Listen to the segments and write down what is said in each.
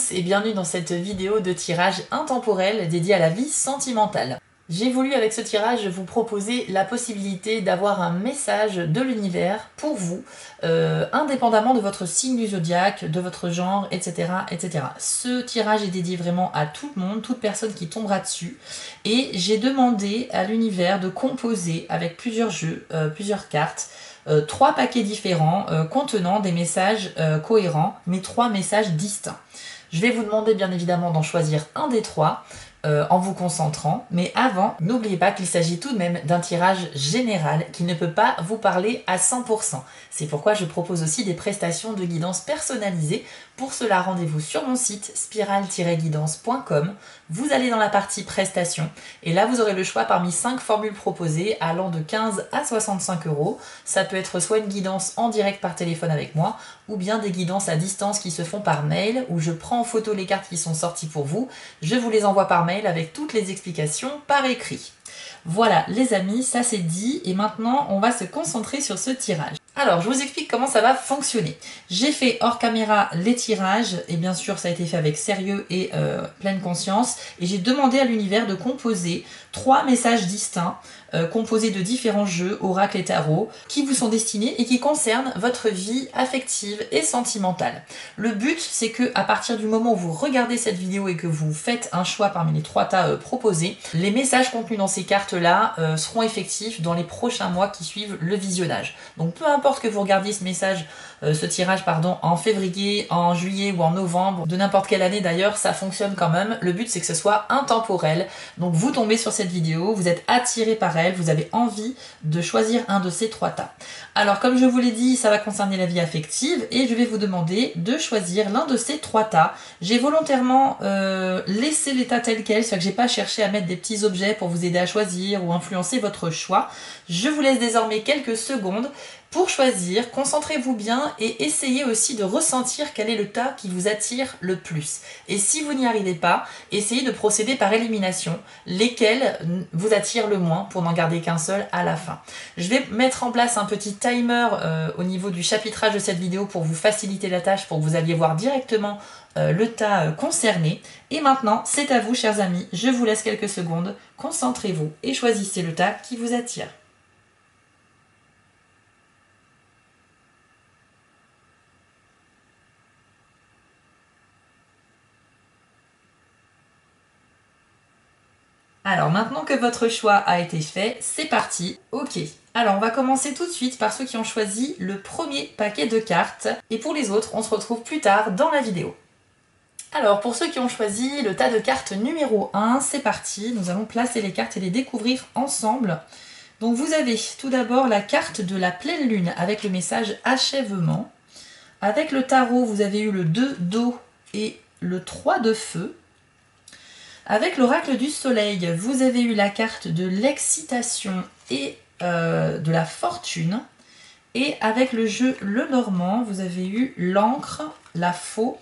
tous et bienvenue dans cette vidéo de tirage intemporel dédiée à la vie sentimentale. J'ai voulu avec ce tirage vous proposer la possibilité d'avoir un message de l'univers pour vous, indépendamment de votre signe du zodiaque, de votre genre, etc., etc. Ce tirage est dédié vraiment à tout le monde, toute personne qui tombera dessus. Et j'ai demandé à l'univers de composer avec plusieurs jeux, plusieurs cartes, 3 paquets différents contenant des messages cohérents, mais 3 messages distincts. Je vais vous demander bien évidemment d'en choisir un des 3 en vous concentrant, mais avant, n'oubliez pas qu'il s'agit tout de même d'un tirage général qui ne peut pas vous parler à 100%. C'est pourquoi je propose aussi des prestations de guidance personnalisées. Pour cela, rendez-vous sur mon site spiral-guidance.com. Vous allez dans la partie prestations et là vous aurez le choix parmi 5 formules proposées allant de 15 à 65 €. Ça peut être soit une guidance en direct par téléphone avec moi ou bien des guidances à distance qui se font par mail où je prends en photo les cartes qui sont sorties pour vous. Je vous les envoie par mail avec toutes les explications par écrit. Voilà les amis, ça c'est dit et maintenant on va se concentrer sur ce tirage. Alors, je vous explique comment ça va fonctionner. J'ai fait hors caméra les tirages, et bien sûr ça a été fait avec sérieux et pleine conscience, et j'ai demandé à l'univers de composer 3 messages distincts, composés de différents jeux, oracles et tarot, qui vous sont destinés et qui concernent votre vie affective et sentimentale. Le but, c'est que à partir du moment où vous regardez cette vidéo et que vous faites un choix parmi les 3 tas proposés, les messages contenus dans ces cartes-là seront effectifs dans les prochains mois qui suivent le visionnage. Donc peu importe que vous regardiez ce tirage en février, en juillet ou en novembre, de n'importe quelle année d'ailleurs, ça fonctionne quand même. Le but c'est que ce soit intemporel. Donc vous tombez sur cette vidéo, vous êtes attiré par elle, vous avez envie de choisir un de ces 3 tas. Alors comme je vous l'ai dit, ça va concerner la vie affective et je vais vous demander de choisir l'un de ces 3 tas. J'ai volontairement laissé les tas tels quels, c'est-à-dire que j'ai pas cherché à mettre des petits objets pour vous aider à choisir ou influencer votre choix. Je vous laisse désormais quelques secondes pour choisir, concentrez-vous bien et essayez aussi de ressentir quel est le tas qui vous attire le plus. Et si vous n'y arrivez pas, essayez de procéder par élimination, lesquels vous attirent le moins pour n'en garder qu'un seul à la fin. Je vais mettre en place un petit timer au niveau du chapitrage de cette vidéo pour vous faciliter la tâche, pour que vous alliez voir directement le tas concerné. Et maintenant, c'est à vous chers amis, je vous laisse quelques secondes, concentrez-vous et choisissez le tas qui vous attire. Alors maintenant que votre choix a été fait, c'est parti, ok. Alors on va commencer tout de suite par ceux qui ont choisi le premier paquet de cartes et pour les autres on se retrouve plus tard dans la vidéo. Alors pour ceux qui ont choisi le tas de cartes numéro 1, c'est parti, nous allons placer les cartes et les découvrir ensemble. Donc vous avez tout d'abord la carte de la pleine lune avec le message achèvement. Avec le tarot vous avez eu le 2 d'eau et le 3 de feu. Avec l'oracle du soleil, vous avez eu la carte de l'excitation et de la fortune. Et avec le jeu Lenormand, vous avez eu l'encre, la faux,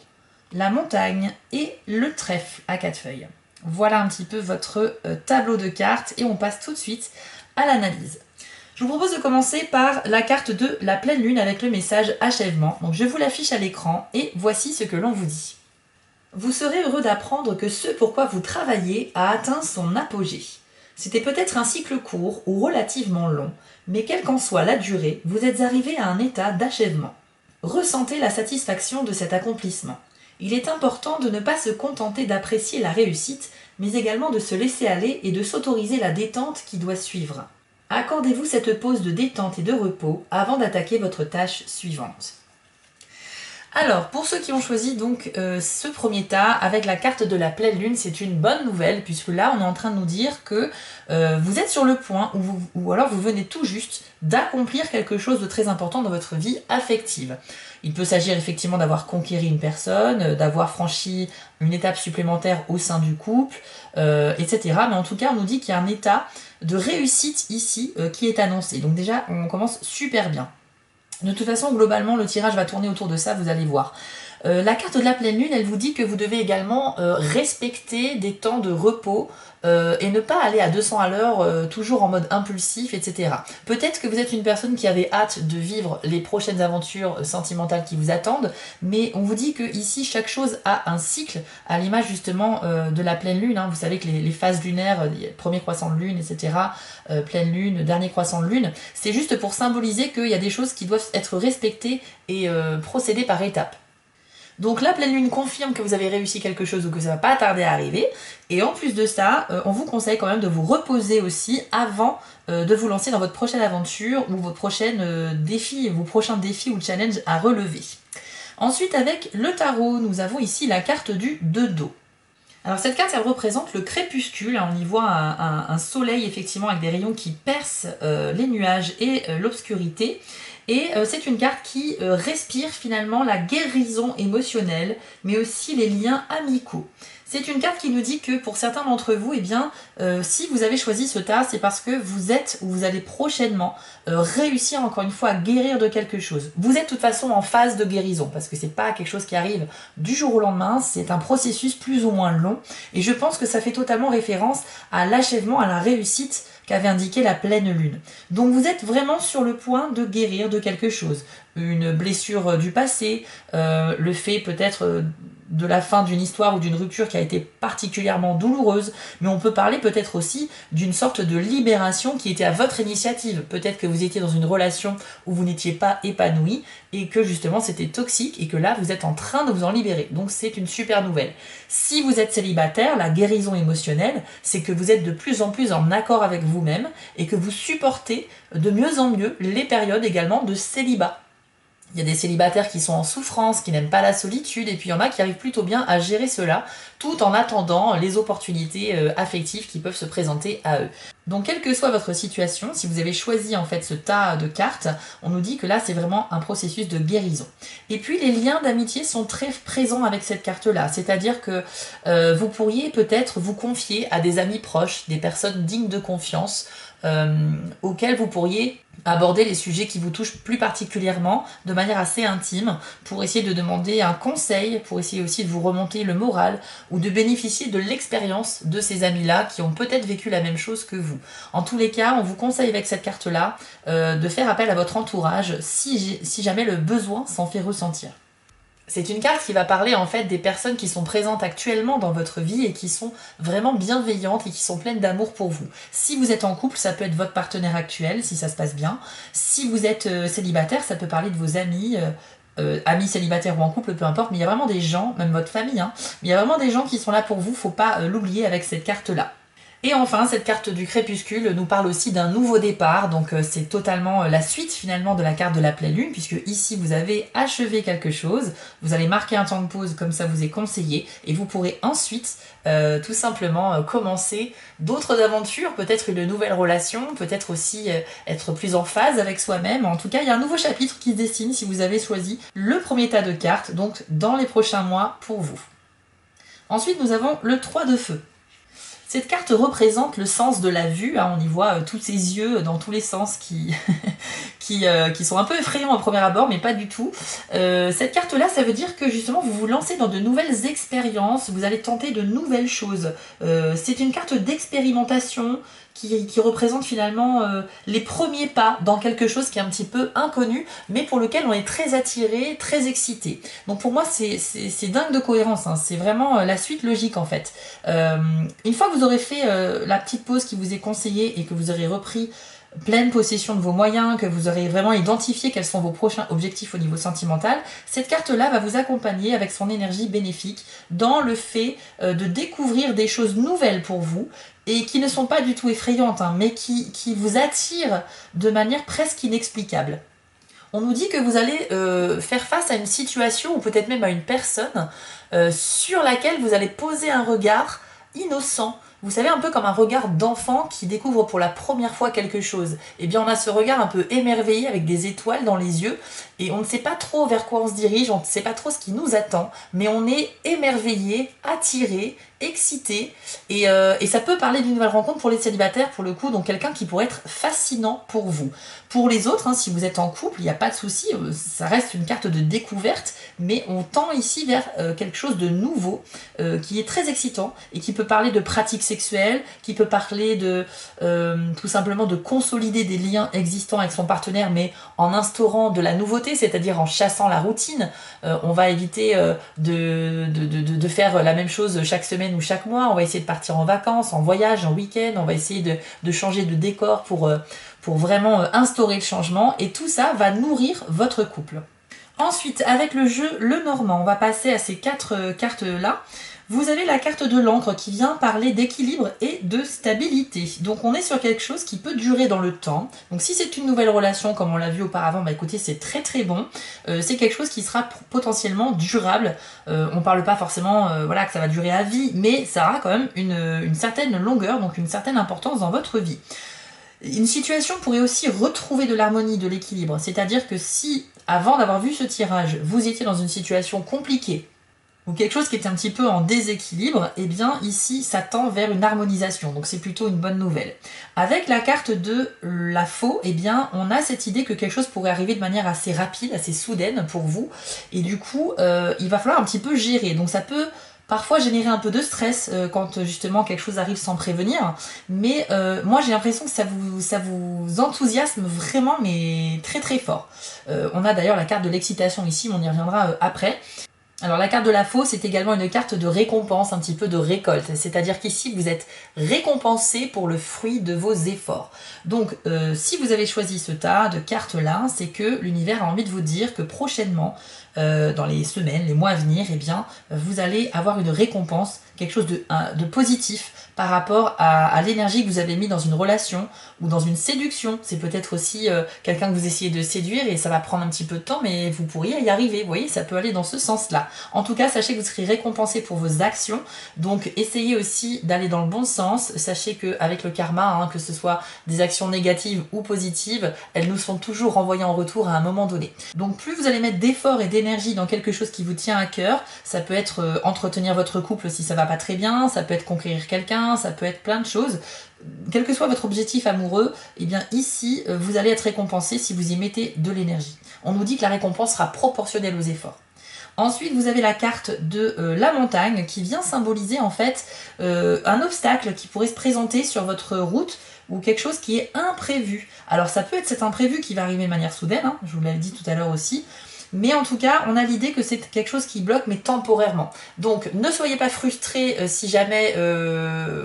la montagne et le trèfle à 4 feuilles. Voilà un petit peu votre tableau de cartes et on passe tout de suite à l'analyse. Je vous propose de commencer par la carte de la pleine lune avec le message achèvement. Donc je vous l'affiche à l'écran et voici ce que l'on vous dit. Vous serez heureux d'apprendre que ce pourquoi vous travaillez a atteint son apogée. C'était peut-être un cycle court ou relativement long, mais quelle qu'en soit la durée, vous êtes arrivé à un état d'achèvement. Ressentez la satisfaction de cet accomplissement. Il est important de ne pas se contenter d'apprécier la réussite, mais également de se laisser aller et de s'autoriser la détente qui doit suivre. Accordez-vous cette pause de détente et de repos avant d'attaquer votre tâche suivante. Alors, pour ceux qui ont choisi donc ce premier tas avec la carte de la pleine lune, c'est une bonne nouvelle puisque là, on est en train de nous dire que vous êtes sur le point ou alors vous venez tout juste d'accomplir quelque chose de très important dans votre vie affective. Il peut s'agir effectivement d'avoir conquéri une personne, d'avoir franchi une étape supplémentaire au sein du couple, etc. Mais en tout cas, on nous dit qu'il y a un état de réussite ici qui est annoncé. Donc déjà, on commence super bien. De toute façon, globalement, le tirage va tourner autour de ça, vous allez voir. La carte de la pleine lune, elle vous dit que vous devez également respecter des temps de repos et ne pas aller à 200 à l'heure, toujours en mode impulsif, etc. Peut-être que vous êtes une personne qui avait hâte de vivre les prochaines aventures sentimentales qui vous attendent, mais on vous dit que ici chaque chose a un cycle, à l'image justement de la pleine lune. Hein. Vous savez que les phases lunaires, premier croissant de lune, etc., pleine lune, dernier croissant de lune, c'est juste pour symboliser qu'il y a des choses qui doivent être respectées et procéder par étapes. Donc la pleine lune confirme que vous avez réussi quelque chose ou que ça va pas tarder à arriver. Et en plus de ça, on vous conseille quand même de vous reposer aussi avant de vous lancer dans votre prochaine aventure ou votre prochain défi ou challenge à relever. Ensuite, avec le tarot, nous avons ici la carte du 2 Alors cette carte, elle représente le crépuscule. On y voit un soleil effectivement avec des rayons qui percent les nuages et l'obscurité. Et c'est une carte qui respire finalement la guérison émotionnelle, mais aussi les liens amicaux. C'est une carte qui nous dit que pour certains d'entre vous, eh bien, si vous avez choisi ce tas, c'est parce que vous êtes ou vous allez prochainement réussir encore une fois à guérir de quelque chose. Vous êtes de toute façon en phase de guérison, parce que c'est pas quelque chose qui arrive du jour au lendemain, c'est un processus plus ou moins long, et je pense que ça fait totalement référence à l'achèvement, à la réussite qu'avait indiqué la pleine lune. Donc vous êtes vraiment sur le point de guérir de quelque chose. Une blessure du passé, le fait peut-être de la fin d'une histoire ou d'une rupture qui a été particulièrement douloureuse, mais on peut parler peut-être aussi d'une sorte de libération qui était à votre initiative. Peut-être que vous étiez dans une relation où vous n'étiez pas épanoui et que justement c'était toxique et que là vous êtes en train de vous en libérer. Donc c'est une super nouvelle. Si vous êtes célibataire, la guérison émotionnelle, c'est que vous êtes de plus en plus en accord avec vous-même et que vous supportez de mieux en mieux les périodes également de célibat. Il y a des célibataires qui sont en souffrance, qui n'aiment pas la solitude, et puis il y en a qui arrivent plutôt bien à gérer cela, tout en attendant les opportunités affectives qui peuvent se présenter à eux. Donc quelle que soit votre situation, si vous avez choisi en fait ce tas de cartes, on nous dit que là c'est vraiment un processus de guérison. Et puis les liens d'amitié sont très présents avec cette carte-là, c'est-à-dire que vous pourriez peut-être vous confier à des amis proches, des personnes dignes de confiance, auxquelles vous pourriez aborder les sujets qui vous touchent plus particulièrement de manière assez intime pour essayer de demander un conseil, pour essayer aussi de vous remonter le moral ou de bénéficier de l'expérience de ces amis-là qui ont peut-être vécu la même chose que vous. En tous les cas, on vous conseille avec cette carte-là de faire appel à votre entourage si jamais le besoin s'en fait ressentir. C'est une carte qui va parler en fait des personnes qui sont présentes actuellement dans votre vie et qui sont vraiment bienveillantes et qui sont pleines d'amour pour vous. Si vous êtes en couple, ça peut être votre partenaire actuel, si ça se passe bien. Si vous êtes célibataire, ça peut parler de vos amis, amis célibataires ou en couple, peu importe, mais il y a vraiment des gens, même votre famille, hein, mais il y a vraiment des gens qui sont là pour vous, faut pas l'oublier avec cette carte-là. Et enfin, cette carte du crépuscule nous parle aussi d'un nouveau départ, donc c'est totalement la suite finalement de la carte de la pleine lune, puisque ici vous avez achevé quelque chose, vous allez marquer un temps de pause comme ça vous est conseillé, et vous pourrez ensuite tout simplement commencer d'autres aventures, peut-être une nouvelle relation, peut-être aussi être plus en phase avec soi-même. En tout cas, il y a un nouveau chapitre qui se dessine si vous avez choisi le premier tas de cartes, donc dans les prochains mois pour vous. Ensuite, nous avons le 3 de feu. Cette carte représente le sens de la vue, hein, on y voit tous ces yeux dans tous les sens qui sont un peu effrayants au premier abord, mais pas du tout. Cette carte-là, ça veut dire que justement vous vous lancez dans de nouvelles expériences, vous allez tenter de nouvelles choses. C'est une carte d'expérimentation qui représente finalement les premiers pas dans quelque chose qui est un petit peu inconnu, mais pour lequel on est très attiré, très excité. Donc pour moi, c'est dingue de cohérence, hein. C'est vraiment la suite logique en fait. Une fois que vous aurez fait la petite pause qui vous est conseillée et que vous aurez repris pleine possession de vos moyens, que vous aurez vraiment identifié quels sont vos prochains objectifs au niveau sentimental, cette carte-là va vous accompagner avec son énergie bénéfique dans le fait de découvrir des choses nouvelles pour vous et qui ne sont pas du tout effrayantes, hein, mais qui vous attirent de manière presque inexplicable. On nous dit que vous allez faire face à une situation ou peut-être même à une personne sur laquelle vous allez poser un regard innocent. Vous savez, un peu comme un regard d'enfant qui découvre pour la première fois quelque chose. Eh bien, on a ce regard un peu émerveillé avec des étoiles dans les yeux et on ne sait pas trop vers quoi on se dirige, on ne sait pas trop ce qui nous attend, mais on est émerveillé, attiré, excité, et ça peut parler d'une nouvelle rencontre pour les célibataires pour le coup, donc quelqu'un qui pourrait être fascinant pour vous. Pour les autres, hein, si vous êtes en couple, il n'y a pas de souci, ça reste une carte de découverte, mais on tend ici vers quelque chose de nouveau, qui est très excitant, et qui peut parler de pratiques sexuelles, qui peut parler de tout simplement de consolider des liens existants avec son partenaire, mais en instaurant de la nouveauté, c'est-à-dire en chassant la routine. On va éviter de faire la même chose chaque semaine ou chaque mois, on va essayer de partir en vacances, en voyage, en week-end, on va essayer de changer de décor pour vraiment instaurer le changement, et tout ça va nourrir votre couple. Ensuite, avec le jeu Le Normand, on va passer à ces 4 cartes-là. Vous avez la carte de l'encre qui vient parler d'équilibre et de stabilité. Donc on est sur quelque chose qui peut durer dans le temps. Donc si c'est une nouvelle relation comme on l'a vu auparavant, bah écoutez, c'est très très bon. C'est quelque chose qui sera potentiellement durable. On parle pas forcément voilà, que ça va durer à vie, mais ça aura quand même une certaine longueur, donc une certaine importance dans votre vie. Une situation pourrait aussi retrouver de l'harmonie, de l'équilibre. C'est-à-dire que si, avant d'avoir vu ce tirage, vous étiez dans une situation compliquée, ou quelque chose qui était un petit peu en déséquilibre, eh bien ici ça tend vers une harmonisation, donc c'est plutôt une bonne nouvelle. Avec la carte de la faux, eh bien on a cette idée que quelque chose pourrait arriver de manière assez rapide, assez soudaine pour vous, et du coup il va falloir un petit peu gérer, donc ça peut parfois générer un peu de stress quand justement quelque chose arrive sans prévenir, mais moi j'ai l'impression que ça vous enthousiasme vraiment, mais très très fort. On a d'ailleurs la carte de l'excitation ici, mais on y reviendra après. Alors la carte de la faux, c'est également une carte de récompense, un petit peu de récolte. C'est-à-dire qu'ici, vous êtes récompensé pour le fruit de vos efforts. Donc, si vous avez choisi ce tas de cartes-là, c'est que l'univers a envie de vous dire que prochainement, dans les semaines, les mois à venir, eh bien, vous allez avoir une récompense, quelque chose de positif par rapport à l'énergie que vous avez mis dans une relation ou dans une séduction. C'est peut-être aussi quelqu'un que vous essayez de séduire et ça va prendre un petit peu de temps, mais vous pourriez y arriver. Vous voyez, ça peut aller dans ce sens-là. En tout cas, sachez que vous serez récompensé pour vos actions. Donc, essayez aussi d'aller dans le bon sens. Sachez qu'avec le karma, hein, que ce soit des actions négatives ou positives, elles nous sont toujours renvoyées en retour à un moment donné. Donc, plus vous allez mettre d'efforts et d'énergie dans quelque chose qui vous tient à cœur, ça peut être entretenir votre couple si ça va pas très bien, ça peut être conquérir quelqu'un, ça peut être plein de choses. Quel que soit votre objectif amoureux, eh bien ici, vous allez être récompensé si vous y mettez de l'énergie. On nous dit que la récompense sera proportionnelle aux efforts. Ensuite, vous avez la carte de la montagne qui vient symboliser en fait un obstacle qui pourrait se présenter sur votre route ou quelque chose qui est imprévu. Alors ça peut être cet imprévu qui va arriver de manière soudaine, hein, je vous l'avais dit tout à l'heure aussi, mais en tout cas, on a l'idée que c'est quelque chose qui bloque, mais temporairement. Donc, ne soyez pas frustrés si jamais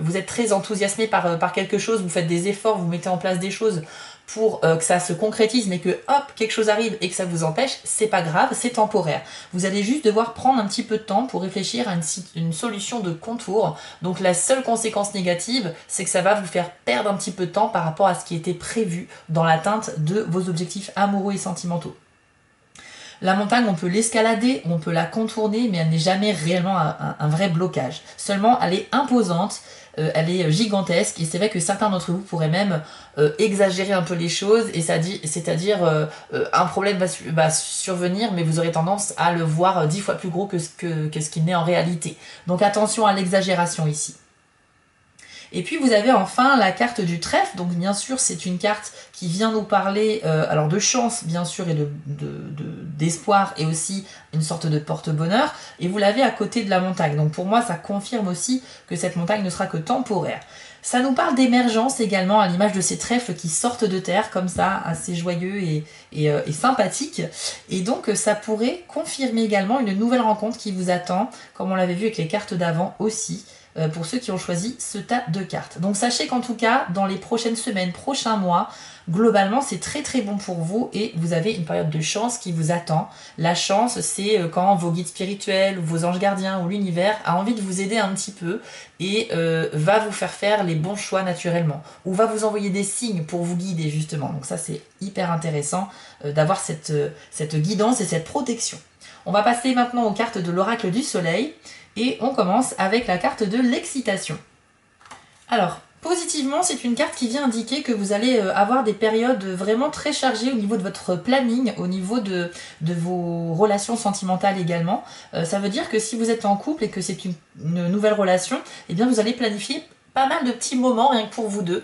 vous êtes très enthousiasmé par quelque chose, vous faites des efforts, vous mettez en place des choses pour que ça se concrétise, mais que hop, quelque chose arrive et que ça vous empêche, c'est pas grave, c'est temporaire. Vous allez juste devoir prendre un petit peu de temps pour réfléchir à une solution de contour. Donc la seule conséquence négative, c'est que ça va vous faire perdre un petit peu de temps par rapport à ce qui était prévu dans l'atteinte de vos objectifs amoureux et sentimentaux. La montagne, on peut l'escalader, on peut la contourner, mais elle n'est jamais réellement un vrai blocage. Seulement, elle est imposante, elle est gigantesque, et c'est vrai que certains d'entre vous pourraient même exagérer un peu les choses, et c'est-à-dire un problème va survenir, mais vous aurez tendance à le voir 10 fois plus gros que ce qu'il n'est en réalité. Donc attention à l'exagération ici. Et puis vous avez enfin la carte du trèfle, donc bien sûr c'est une carte qui vient nous parler alors de chance bien sûr et d'espoir et aussi une sorte de porte-bonheur, et vous l'avez à côté de la montagne, donc pour moi ça confirme aussi que cette montagne ne sera que temporaire. Ça nous parle d'émergence également, à l'image de ces trèfles qui sortent de terre comme ça, assez joyeux et sympathiques, et donc ça pourrait confirmer également une nouvelle rencontre qui vous attend, comme on l'avait vu avec les cartes d'avant aussi, pour ceux qui ont choisi ce tas de cartes. Donc sachez qu'en tout cas, dans les prochaines semaines, prochains mois, globalement c'est très très bon pour vous et vous avez une période de chance qui vous attend. La chance, c'est quand vos guides spirituels, ou vos anges gardiens ou l'univers a envie de vous aider un petit peu et va vous faire les bons choix naturellement, ou va vous envoyer des signes pour vous guider justement. Donc ça c'est hyper intéressant d'avoir cette guidance et cette protection. On va passer maintenant aux cartes de l'oracle du soleil. Et on commence avec la carte de l'excitation. Alors, Positivement, c'est une carte qui vient indiquer que vous allez avoir des périodes vraiment très chargées au niveau de votre planning, au niveau de vos relations sentimentales également. Ça veut dire que si vous êtes en couple et que c'est une nouvelle relation, eh bien vous allez planifier pas mal de petits moments rien que pour vous deux,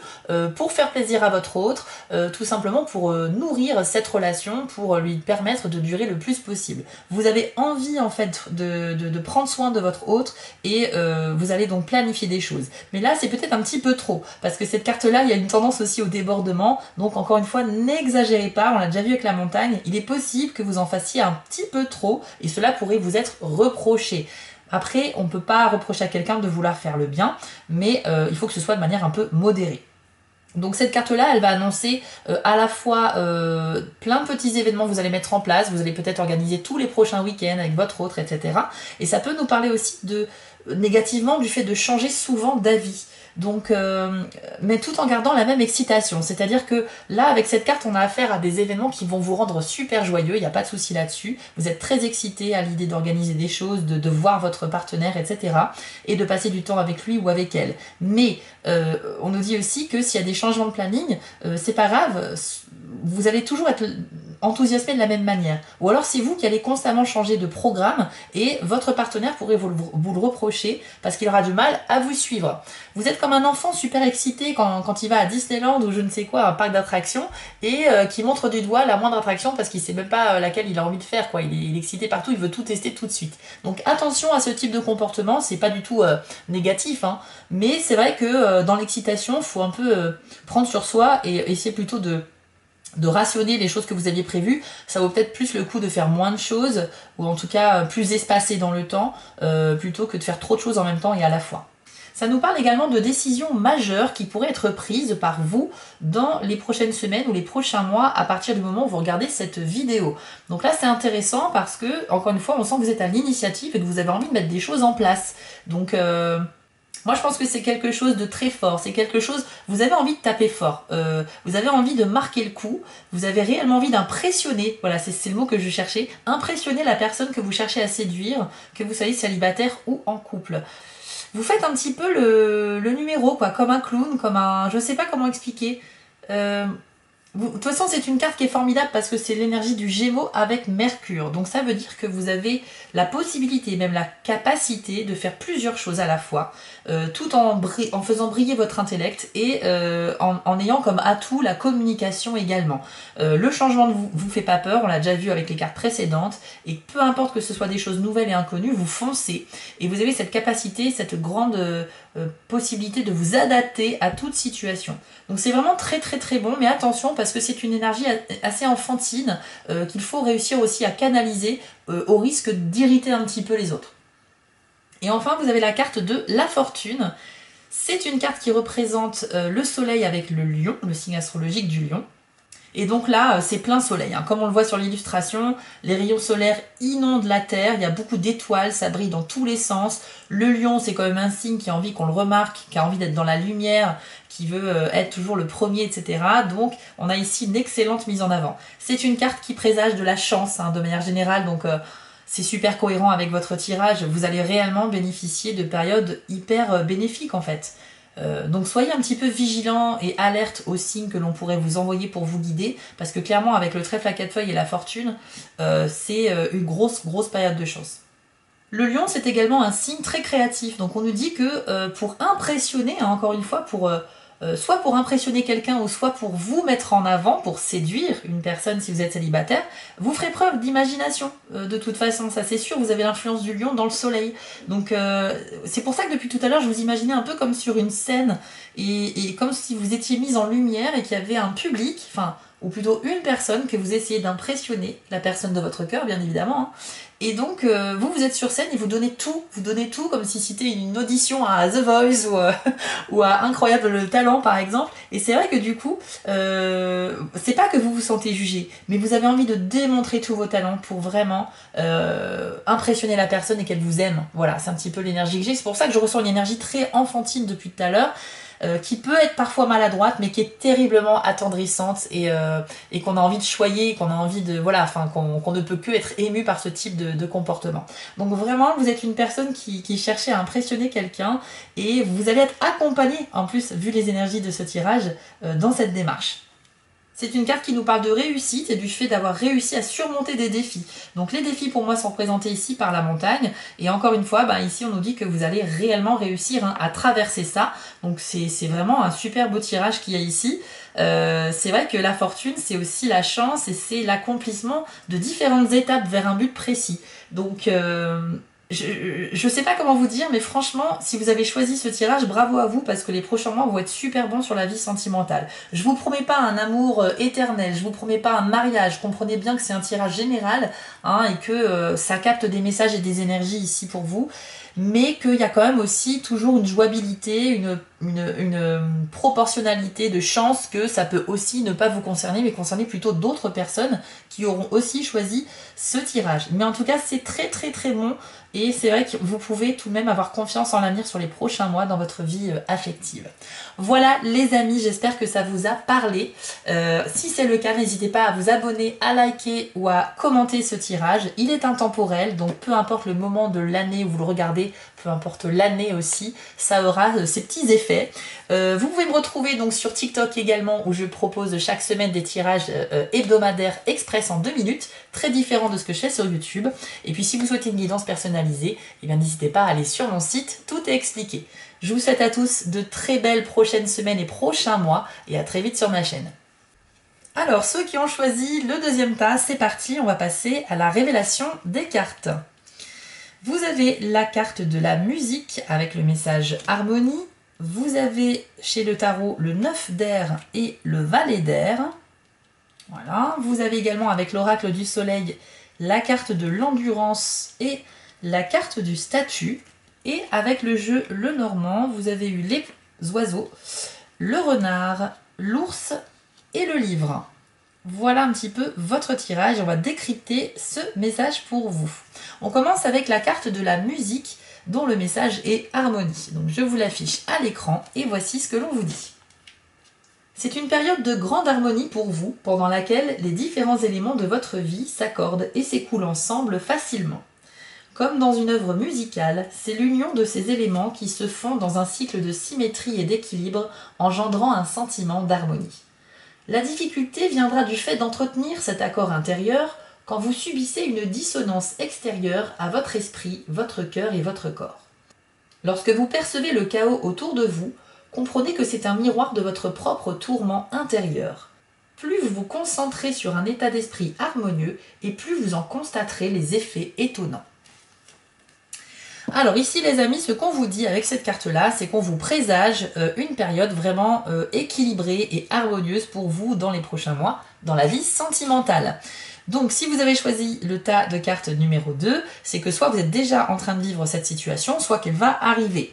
pour faire plaisir à votre autre, tout simplement pour nourrir cette relation, pour lui permettre de durer le plus possible. Vous avez envie en fait de prendre soin de votre autre et vous allez donc planifier des choses. Mais là c'est peut-être un petit peu trop, parce que cette carte-là, il y a une tendance aussi au débordement, donc encore une fois, n'exagérez pas, on l'a déjà vu avec la montagne, il est possible que vous en fassiez un petit peu trop, et cela pourrait vous être reproché. Après, on ne peut pas reprocher à quelqu'un de vouloir faire le bien, mais il faut que ce soit de manière un peu modérée. Donc cette carte-là, elle va annoncer à la fois plein de petits événements que vous allez mettre en place, vous allez peut-être organiser tous les prochains week-ends avec votre autre, etc. Et ça peut nous parler aussi négativement du fait de changer souvent d'avis. Donc, mais tout en gardant la même excitation. C'est-à-dire que là, avec cette carte, on a affaire à des événements qui vont vous rendre super joyeux, il n'y a pas de souci là-dessus. Vous êtes très excité à l'idée d'organiser des choses, de voir votre partenaire, etc. Et de passer du temps avec lui ou avec elle. Mais on nous dit aussi que s'il y a des changements de planning, c'est pas grave, vous allez toujours être enthousiasmé de la même manière. Ou alors c'est vous qui allez constamment changer de programme et votre partenaire pourrait vous le reprocher parce qu'il aura du mal à vous suivre. Vous êtes comme un enfant super excité quand il va à Disneyland ou je ne sais quoi, un parc d'attractions, et qui montre du doigt la moindre attraction parce qu'il ne sait même pas laquelle il a envie de faire, quoi. Il est excité partout, il veut tout tester tout de suite. Donc attention à ce type de comportement, c'est pas du tout négatif, hein, mais c'est vrai que dans l'excitation, il faut un peu prendre sur soi et essayer plutôt de rationner les choses que vous aviez prévues. Ça vaut peut-être plus le coup de faire moins de choses, ou en tout cas plus espacées dans le temps, plutôt que de faire trop de choses en même temps et à la fois. Ça nous parle également de décisions majeures qui pourraient être prises par vous dans les prochaines semaines ou les prochains mois à partir du moment où vous regardez cette vidéo. Donc là c'est intéressant parce que, encore une fois, on sent que vous êtes à l'initiative et que vous avez envie de mettre des choses en place. Donc moi je pense que c'est quelque chose de très fort, c'est quelque chose, vous avez envie de taper fort, vous avez envie de marquer le coup, vous avez réellement envie d'impressionner, voilà c'est le mot que je cherchais, impressionner la personne que vous cherchez à séduire, que vous soyez célibataire ou en couple. Vous faites un petit peu le numéro, quoi, comme un clown, comme un... je sais pas comment expliquer. De toute façon, c'est une carte qui est formidable parce que c'est l'énergie du Gémeaux avec Mercure. Donc ça veut dire que vous avez la possibilité, même la capacité de faire plusieurs choses à la fois, tout en faisant briller votre intellect et en ayant comme atout la communication également. Le changement ne vous fait pas peur, on l'a déjà vu avec les cartes précédentes, et peu importe que ce soit des choses nouvelles et inconnues, vous foncez. Et vous avez cette capacité, cette grande possibilité de vous adapter à toute situation. Donc c'est vraiment très très très bon, mais attention parce que c'est une énergie assez enfantine qu'il faut réussir aussi à canaliser au risque d'irriter un petit peu les autres. Et enfin vous avez la carte de la fortune. C'est une carte qui représente le soleil avec le lion, le signe astrologique du lion. Et donc là, c'est plein soleil. Hein. Comme on le voit sur l'illustration, les rayons solaires inondent la Terre, il y a beaucoup d'étoiles, ça brille dans tous les sens. Le lion, c'est quand même un signe qui a envie qu'on le remarque, qui a envie d'être dans la lumière, qui veut être toujours le premier, etc. Donc on a ici une excellente mise en avant. C'est une carte qui présage de la chance, hein, de manière générale, donc c'est super cohérent avec votre tirage. Vous allez réellement bénéficier de périodes hyper bénéfiques en fait. Donc soyez un petit peu vigilant et alerte aux signes que l'on pourrait vous envoyer pour vous guider, parce que clairement avec le trèfle à 4 feuilles et la fortune, c'est une grosse période de chance. Le lion, c'est également un signe très créatif, donc on nous dit que pour impressionner, hein, encore une fois, soit pour impressionner quelqu'un ou soit pour vous mettre en avant, pour séduire une personne si vous êtes célibataire, vous ferez preuve d'imagination. De toute façon, ça c'est sûr, vous avez l'influence du lion dans le soleil. Donc c'est pour ça que depuis tout à l'heure, je vous imaginais un peu comme sur une scène et comme si vous étiez mise en lumière et qu'il y avait un public, enfin, ou plutôt une personne que vous essayez d'impressionner, la personne de votre cœur bien évidemment, hein. Et donc vous êtes sur scène et vous donnez tout comme si c'était une audition à The Voice ou à Incroyable Talent par exemple. Et c'est vrai que du coup, c'est pas que vous vous sentez jugé, mais vous avez envie de démontrer tous vos talents pour vraiment impressionner la personne et qu'elle vous aime. Voilà, c'est un petit peu l'énergie que j'ai. C'est pour ça que je ressens une énergie très enfantine depuis tout à l'heure. qui peut être parfois maladroite, mais qui est terriblement attendrissante et qu'on a envie de choyer, qu'on a envie de, voilà, enfin, qu'on ne peut que être ému par ce type de comportement. Donc vraiment, vous êtes une personne qui cherchait à impressionner quelqu'un et vous allez être accompagné, en plus, vu les énergies de ce tirage, dans cette démarche. C'est une carte qui nous parle de réussite et du fait d'avoir réussi à surmonter des défis. Donc les défis pour moi sont représentés ici par la montagne. Et encore une fois, ici on nous dit que vous allez réellement réussir à traverser ça. Donc c'est vraiment un super beau tirage qu'il y a ici. C'est vrai que la fortune, c'est aussi la chance et c'est l'accomplissement de différentes étapes vers un but précis. Donc je sais pas comment vous dire, mais franchement, si vous avez choisi ce tirage, bravo à vous, parce que les prochains mois vont être super bons sur la vie sentimentale. Je vous promets pas un amour éternel, je vous promets pas un mariage, comprenez bien que c'est un tirage général, et que ça capte des messages et des énergies ici pour vous, mais qu'il y a quand même aussi toujours une jouabilité, une proportionnalité de chance que ça peut aussi ne pas vous concerner, mais concerner plutôt d'autres personnes qui auront aussi choisi ce tirage. Mais en tout cas, c'est très très très bon. Et c'est vrai que vous pouvez tout de même avoir confiance en l'avenir sur les prochains mois dans votre vie affective. Voilà les amis, j'espère que ça vous a parlé. Si c'est le cas, n'hésitez pas à vous abonner, à liker ou à commenter ce tirage. Il est intemporel, donc peu importe le moment de l'année où vous le regardez, peu importe l'année aussi, ça aura ses petits effets. Vous pouvez me retrouver donc sur TikTok également, où je propose chaque semaine des tirages hebdomadaires express en 2 minutes, très différents de ce que je fais sur YouTube. Et puis si vous souhaitez une guidance personnalisée, eh bien n'hésitez pas à aller sur mon site, tout est expliqué. Je vous souhaite à tous de très belles prochaines semaines et prochains mois, et à très vite sur ma chaîne. Alors, ceux qui ont choisi le deuxième tas, c'est parti, on va passer à la révélation des cartes. Vous avez la carte de la musique avec le message harmonie. Vous avez chez le tarot le 9 d'air et le valet d'air. Voilà. Vous avez également avec l'oracle du soleil la carte de l'endurance et la carte du statut. Et avec le jeu le normand, vous avez eu les oiseaux, le renard, l'ours et le livre. Voilà un petit peu votre tirage. On va décrypter ce message pour vous. On commence avec la carte de la musique dont le message est harmonie. Donc je vous l'affiche à l'écran et voici ce que l'on vous dit. C'est une période de grande harmonie pour vous, pendant laquelle les différents éléments de votre vie s'accordent et s'écoulent ensemble facilement. Comme dans une œuvre musicale, c'est l'union de ces éléments qui se font dans un cycle de symétrie et d'équilibre, engendrant un sentiment d'harmonie. La difficulté viendra du fait d'entretenir cet accord intérieur quand vous subissez une dissonance extérieure à votre esprit, votre cœur et votre corps. Lorsque vous percevez le chaos autour de vous, comprenez que c'est un miroir de votre propre tourment intérieur. Plus vous vous concentrez sur un état d'esprit harmonieux et plus vous en constaterez les effets étonnants. Alors ici les amis, ce qu'on vous dit avec cette carte-là, c'est qu'on vous présage une période vraiment équilibrée et harmonieuse pour vous dans les prochains mois, dans la vie sentimentale. Donc si vous avez choisi le tas de cartes numéro 2, c'est que soit vous êtes déjà en train de vivre cette situation, soit qu'elle va arriver.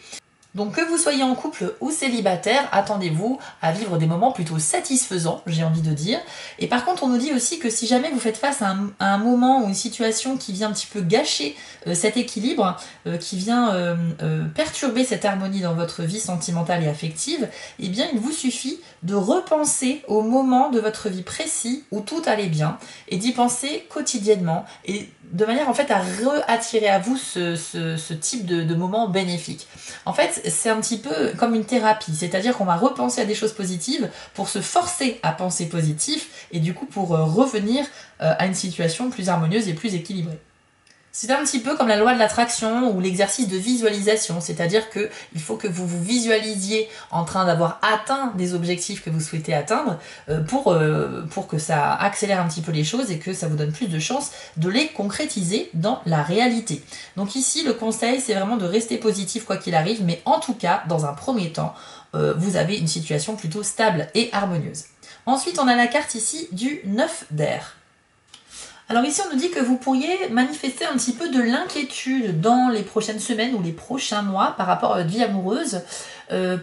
Donc que vous soyez en couple ou célibataire, attendez-vous à vivre des moments plutôt satisfaisants, j'ai envie de dire. Et par contre, on nous dit aussi que si jamais vous faites face à un moment ou une situation qui vient un petit peu gâcher cet équilibre, qui vient perturber cette harmonie dans votre vie sentimentale et affective, eh bien il vous suffit de repenser au moment de votre vie précis où tout allait bien et d'y penser quotidiennement et de manière en fait à attirer à vous ce type de moment bénéfique. En fait, c'est un petit peu comme une thérapie, c'est-à-dire qu'on va repenser à des choses positives pour se forcer à penser positif et du coup pour revenir à une situation plus harmonieuse et plus équilibrée. C'est un petit peu comme la loi de l'attraction ou l'exercice de visualisation, c'est-à-dire qu'il faut que vous vous visualisiez en train d'avoir atteint des objectifs que vous souhaitez atteindre pour que ça accélère un petit peu les choses et que ça vous donne plus de chances de les concrétiser dans la réalité. Donc ici, le conseil, c'est vraiment de rester positif quoi qu'il arrive, mais en tout cas, dans un premier temps, vous avez une situation plutôt stable et harmonieuse. Ensuite, on a la carte ici du 9 d'air. Alors ici, on nous dit que vous pourriez manifester un petit peu de l'inquiétude dans les prochaines semaines ou les prochains mois par rapport à votre vie amoureuse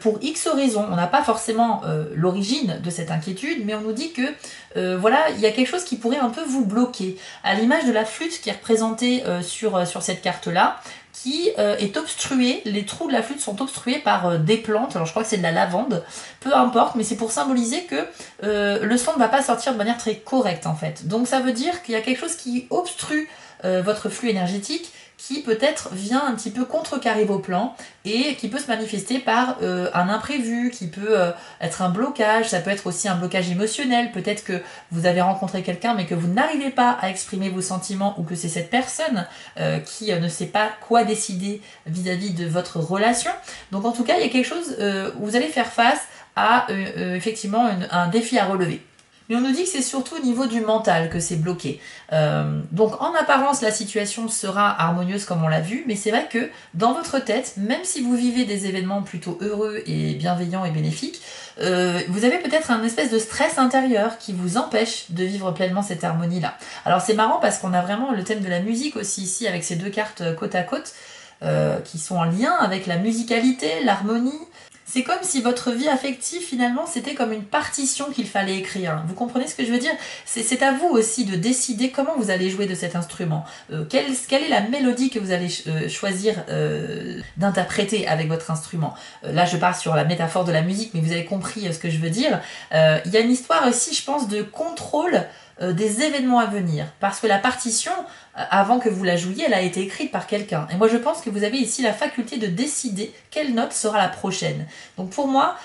pour X raisons. On n'a pas forcément l'origine de cette inquiétude, mais on nous dit que voilà, il y a quelque chose qui pourrait un peu vous bloquer. À l'image de la flûte qui est représentée sur cette carte-là, qui est obstrué, les trous de la flûte sont obstrués par des plantes, alors je crois que c'est de la lavande, peu importe, mais c'est pour symboliser que le son ne va pas sortir de manière très correcte en fait. Donc ça veut dire qu'il y a quelque chose qui obstrue votre flux énergétique, qui peut-être vient un petit peu contrecarrer vos plans et qui peut se manifester par un imprévu, qui peut être un blocage, ça peut être aussi un blocage émotionnel, peut-être que vous avez rencontré quelqu'un mais que vous n'arrivez pas à exprimer vos sentiments ou que c'est cette personne qui ne sait pas quoi décider vis-à-vis de votre relation. Donc en tout cas, il y a quelque chose où vous allez faire face à effectivement un défi à relever. Mais on nous dit que c'est surtout au niveau du mental que c'est bloqué. Donc en apparence, la situation sera harmonieuse comme on l'a vu, mais c'est vrai que dans votre tête, même si vous vivez des événements plutôt heureux et bienveillants et bénéfiques, vous avez peut-être un espèce de stress intérieur qui vous empêche de vivre pleinement cette harmonie-là. Alors c'est marrant parce qu'on a vraiment le thème de la musique aussi ici avec ces deux cartes côte à côte qui sont en lien avec la musicalité, l'harmonie. C'est comme si votre vie affective, finalement, c'était comme une partition qu'il fallait écrire. Vous comprenez ce que je veux dire? C'est à vous aussi de décider comment vous allez jouer de cet instrument. Quelle est la mélodie que vous allez choisir d'interpréter avec votre instrument. Là, je parle sur la métaphore de la musique, mais vous avez compris ce que je veux dire. Il y a une histoire aussi, je pense, de contrôle des événements à venir. Parce que la partition, avant que vous la jouiez, elle a été écrite par quelqu'un. Et moi, je pense que vous avez ici la faculté de décider quelle note sera la prochaine. Donc pour moi,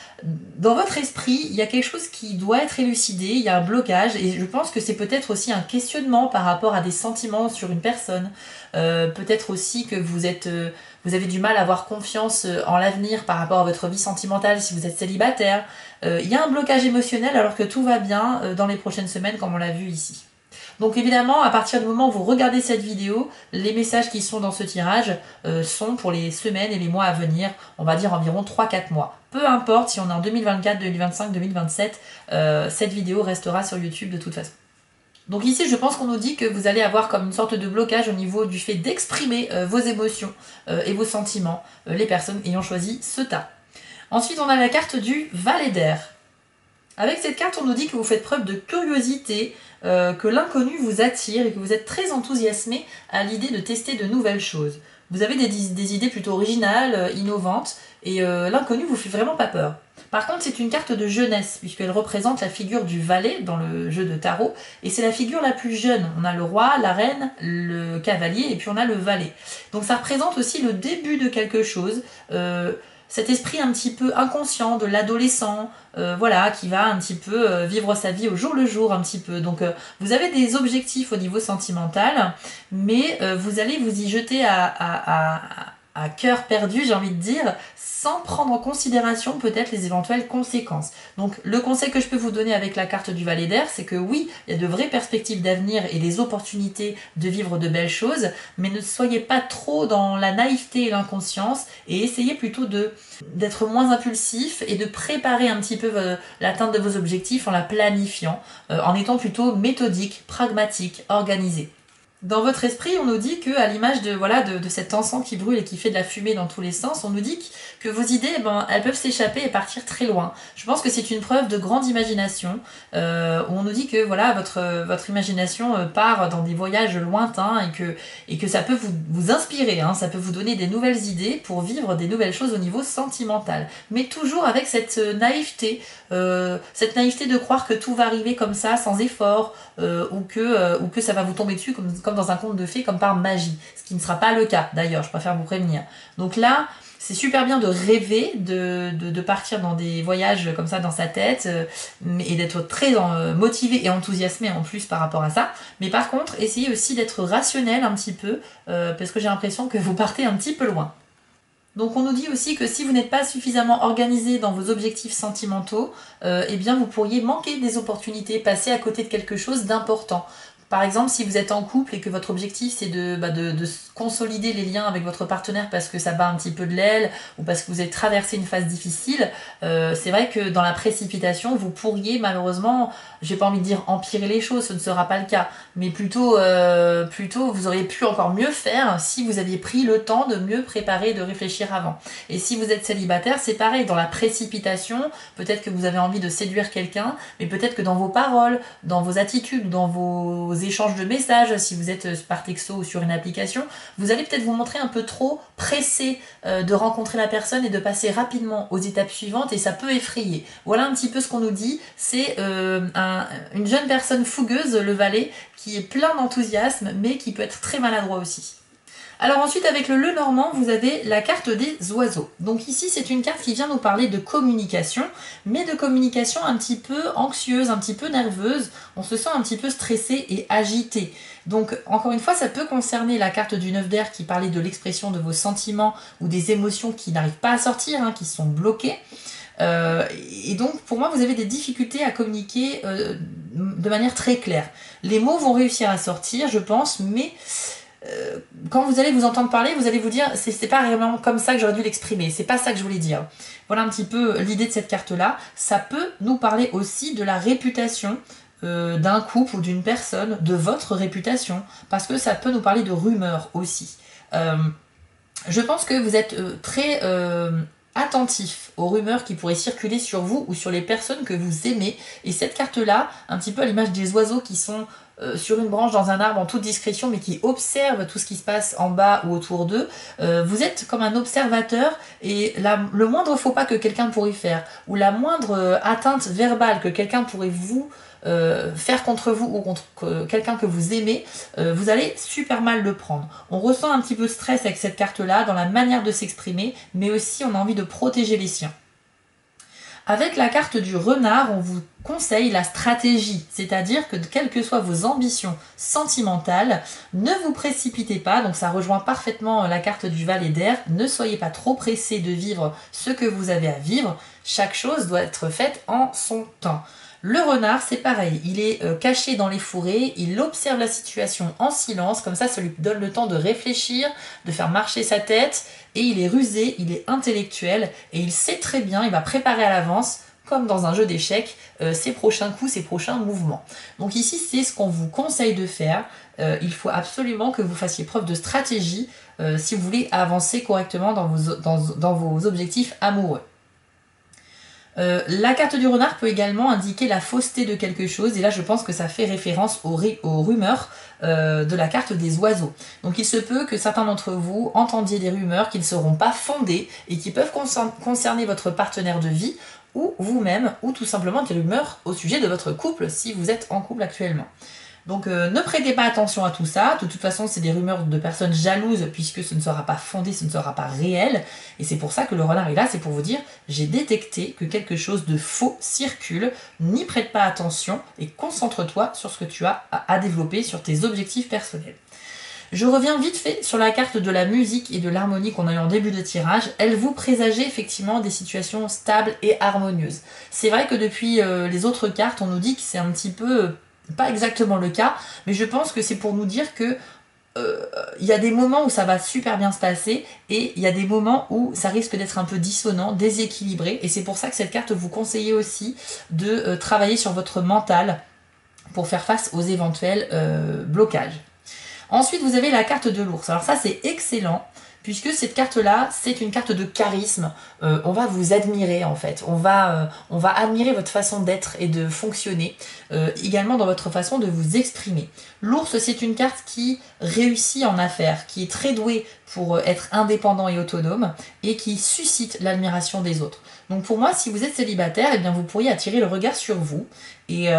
dans votre esprit, il y a quelque chose qui doit être élucidé, il y a un blocage, et je pense que c'est peut-être aussi un questionnement par rapport à des sentiments sur une personne. Peut-être aussi que vous avez du mal à avoir confiance en l'avenir par rapport à votre vie sentimentale si vous êtes célibataire. Il y a un blocage émotionnel alors que tout va bien dans les prochaines semaines comme on l'a vu ici. Donc évidemment, à partir du moment où vous regardez cette vidéo, les messages qui sont dans ce tirage sont pour les semaines et les mois à venir, on va dire environ 3-4 mois. Peu importe si on est en 2024, 2025, 2027, cette vidéo restera sur YouTube de toute façon. Donc ici, je pense qu'on nous dit que vous allez avoir comme une sorte de blocage au niveau du fait d'exprimer vos émotions et vos sentiments, les personnes ayant choisi ce tas. Ensuite, on a la carte du valet d'air. Avec cette carte, on nous dit que vous faites preuve de curiosité, que l'inconnu vous attire et que vous êtes très enthousiasmé à l'idée de tester de nouvelles choses. Vous avez des idées plutôt originales, innovantes, et l'inconnu vous fait vraiment pas peur. Par contre, c'est une carte de jeunesse, puisqu'elle représente la figure du valet dans le jeu de tarot, et c'est la figure la plus jeune. On a le roi, la reine, le cavalier, et puis on a le valet. Donc ça représente aussi le début de quelque chose, cet esprit un petit peu inconscient de l'adolescent, voilà, qui va un petit peu vivre sa vie au jour le jour, un petit peu. Donc vous avez des objectifs au niveau sentimental, mais vous allez vous y jeter à cœur perdu, j'ai envie de dire, sans prendre en considération peut-être les éventuelles conséquences. Donc le conseil que je peux vous donner avec la carte du valet d'air, c'est que oui, il y a de vraies perspectives d'avenir et des opportunités de vivre de belles choses, mais ne soyez pas trop dans la naïveté et l'inconscience et essayez plutôt d'être moins impulsif et de préparer un petit peu l'atteinte de vos objectifs en la planifiant, en étant plutôt méthodique, pragmatique, organisé. Dans votre esprit, on nous dit que, à l'image de cet encens qui brûle et qui fait de la fumée dans tous les sens, on nous dit que vos idées, elles peuvent s'échapper et partir très loin. Je pense que c'est une preuve de grande imagination, où on nous dit que voilà, votre imagination part dans des voyages lointains et que ça peut vous inspirer, hein, ça peut vous donner des nouvelles idées pour vivre des nouvelles choses au niveau sentimental. Mais toujours avec cette naïveté de croire que tout va arriver comme ça, sans effort, ou que ça va vous tomber dessus comme dans un conte de fées, comme par magie. Ce qui ne sera pas le cas, d'ailleurs, je préfère vous prévenir. Donc là, c'est super bien de rêver, de partir dans des voyages comme ça dans sa tête, et d'être très motivé et enthousiasmé en plus par rapport à ça. Mais par contre, essayez aussi d'être rationnel un petit peu, parce que j'ai l'impression que vous partez un petit peu loin. Donc on nous dit aussi que si vous n'êtes pas suffisamment organisé dans vos objectifs sentimentaux, eh bien vous pourriez manquer des opportunités, passer à côté de quelque chose d'important. Par exemple, si vous êtes en couple et que votre objectif c'est de consolider les liens avec votre partenaire parce que ça bat un petit peu de l'aile ou parce que vous avez traversé une phase difficile, c'est vrai que dans la précipitation, vous pourriez malheureusement, j'ai pas envie de dire empirer les choses, ce ne sera pas le cas, mais plutôt vous auriez pu encore mieux faire si vous aviez pris le temps de mieux préparer, de réfléchir avant. Et si vous êtes célibataire, c'est pareil, dans la précipitation, peut-être que vous avez envie de séduire quelqu'un, mais peut-être que dans vos paroles, dans vos attitudes, dans vos échanges de messages, si vous êtes par texto ou sur une application, vous allez peut-être vous montrer un peu trop pressé de rencontrer la personne et de passer rapidement aux étapes suivantes et ça peut effrayer. Voilà un petit peu ce qu'on nous dit, c'est une jeune personne fougueuse, le valet, qui est plein d'enthousiasme mais qui peut être très maladroit aussi. Alors ensuite, avec le Lenormand, vous avez la carte des oiseaux. Donc ici, c'est une carte qui vient nous parler de communication, mais de communication un petit peu anxieuse, un petit peu nerveuse. On se sent un petit peu stressé et agité. Donc encore une fois, ça peut concerner la carte du 9 d'air qui parlait de l'expression de vos sentiments ou des émotions qui n'arrivent pas à sortir, qui sont bloquées. Et donc pour moi vous avez des difficultés à communiquer de manière très claire. Les mots vont réussir à sortir je pense, mais quand vous allez vous entendre parler, vous allez vous dire c'est pas vraiment comme ça que j'aurais dû l'exprimer, c'est pas ça que je voulais dire. Voilà un petit peu l'idée de cette carte là. Ça peut nous parler aussi de la réputation d'un couple ou d'une personne, de votre réputation, parce que ça peut nous parler de rumeurs aussi. Je pense que vous êtes très attentif aux rumeurs qui pourraient circuler sur vous ou sur les personnes que vous aimez. Et cette carte-là, un petit peu à l'image des oiseaux qui sont sur une branche dans un arbre en toute discrétion, mais qui observent tout ce qui se passe en bas ou autour d'eux, vous êtes comme un observateur et le moindre faux pas que quelqu'un pourrait faire, ou la moindre atteinte verbale que quelqu'un pourrait vous faire contre vous ou contre quelqu'un que vous aimez, vous allez super mal le prendre. On ressent un petit peu de stress avec cette carte-là, dans la manière de s'exprimer, mais aussi on a envie de protéger les siens. Avec la carte du renard, on vous conseille la stratégie, c'est-à-dire que quelles que soient vos ambitions sentimentales, ne vous précipitez pas, donc ça rejoint parfaitement la carte du valet d'air, ne soyez pas trop pressé de vivre ce que vous avez à vivre, chaque chose doit être faite en son temps. Le renard, c'est pareil, il est caché dans les fourrés, il observe la situation en silence, comme ça lui donne le temps de réfléchir, de faire marcher sa tête, et il est rusé, il est intellectuel, et il sait très bien, il va préparer à l'avance, comme dans un jeu d'échecs, ses prochains coups, ses prochains mouvements. Donc ici, c'est ce qu'on vous conseille de faire, il faut absolument que vous fassiez preuve de stratégie si vous voulez avancer correctement dans vos objectifs amoureux. La carte du renard peut également indiquer la fausseté de quelque chose, et là je pense que ça fait référence aux rumeurs de la carte des oiseaux. Donc il se peut que certains d'entre vous entendiez des rumeurs qui ne seront pas fondées et qui peuvent concerner votre partenaire de vie ou vous-même, ou tout simplement des rumeurs au sujet de votre couple si vous êtes en couple actuellement. Donc ne prêtez pas attention à tout ça, de toute façon c'est des rumeurs de personnes jalouses puisque ce ne sera pas fondé, ce ne sera pas réel, et c'est pour ça que le renard est là, c'est pour vous dire j'ai détecté que quelque chose de faux circule, n'y prête pas attention et concentre-toi sur ce que tu as à développer, sur tes objectifs personnels. Je reviens vite fait sur la carte de la musique et de l'harmonie qu'on a eu en début de tirage. Elle vous présageait effectivement des situations stables et harmonieuses. C'est vrai que depuis les autres cartes, on nous dit que c'est un petit peu pas exactement le cas, mais je pense que c'est pour nous dire que il y a des moments où ça va super bien se passer et il y a des moments où ça risque d'être un peu dissonant, déséquilibré, et c'est pour ça que cette carte vous conseille aussi de travailler sur votre mental pour faire face aux éventuels blocages. Ensuite, vous avez la carte de l'ours. Alors ça, c'est excellent, puisque cette carte-là, c'est une carte de charisme. On va vous admirer, en fait. On va admirer votre façon d'être et de fonctionner, également dans votre façon de vous exprimer. L'ours, c'est une carte qui réussit en affaires, qui est très douée pour être indépendant et autonome, et qui suscite l'admiration des autres. Donc pour moi, si vous êtes célibataire, eh bien vous pourriez attirer le regard sur vous et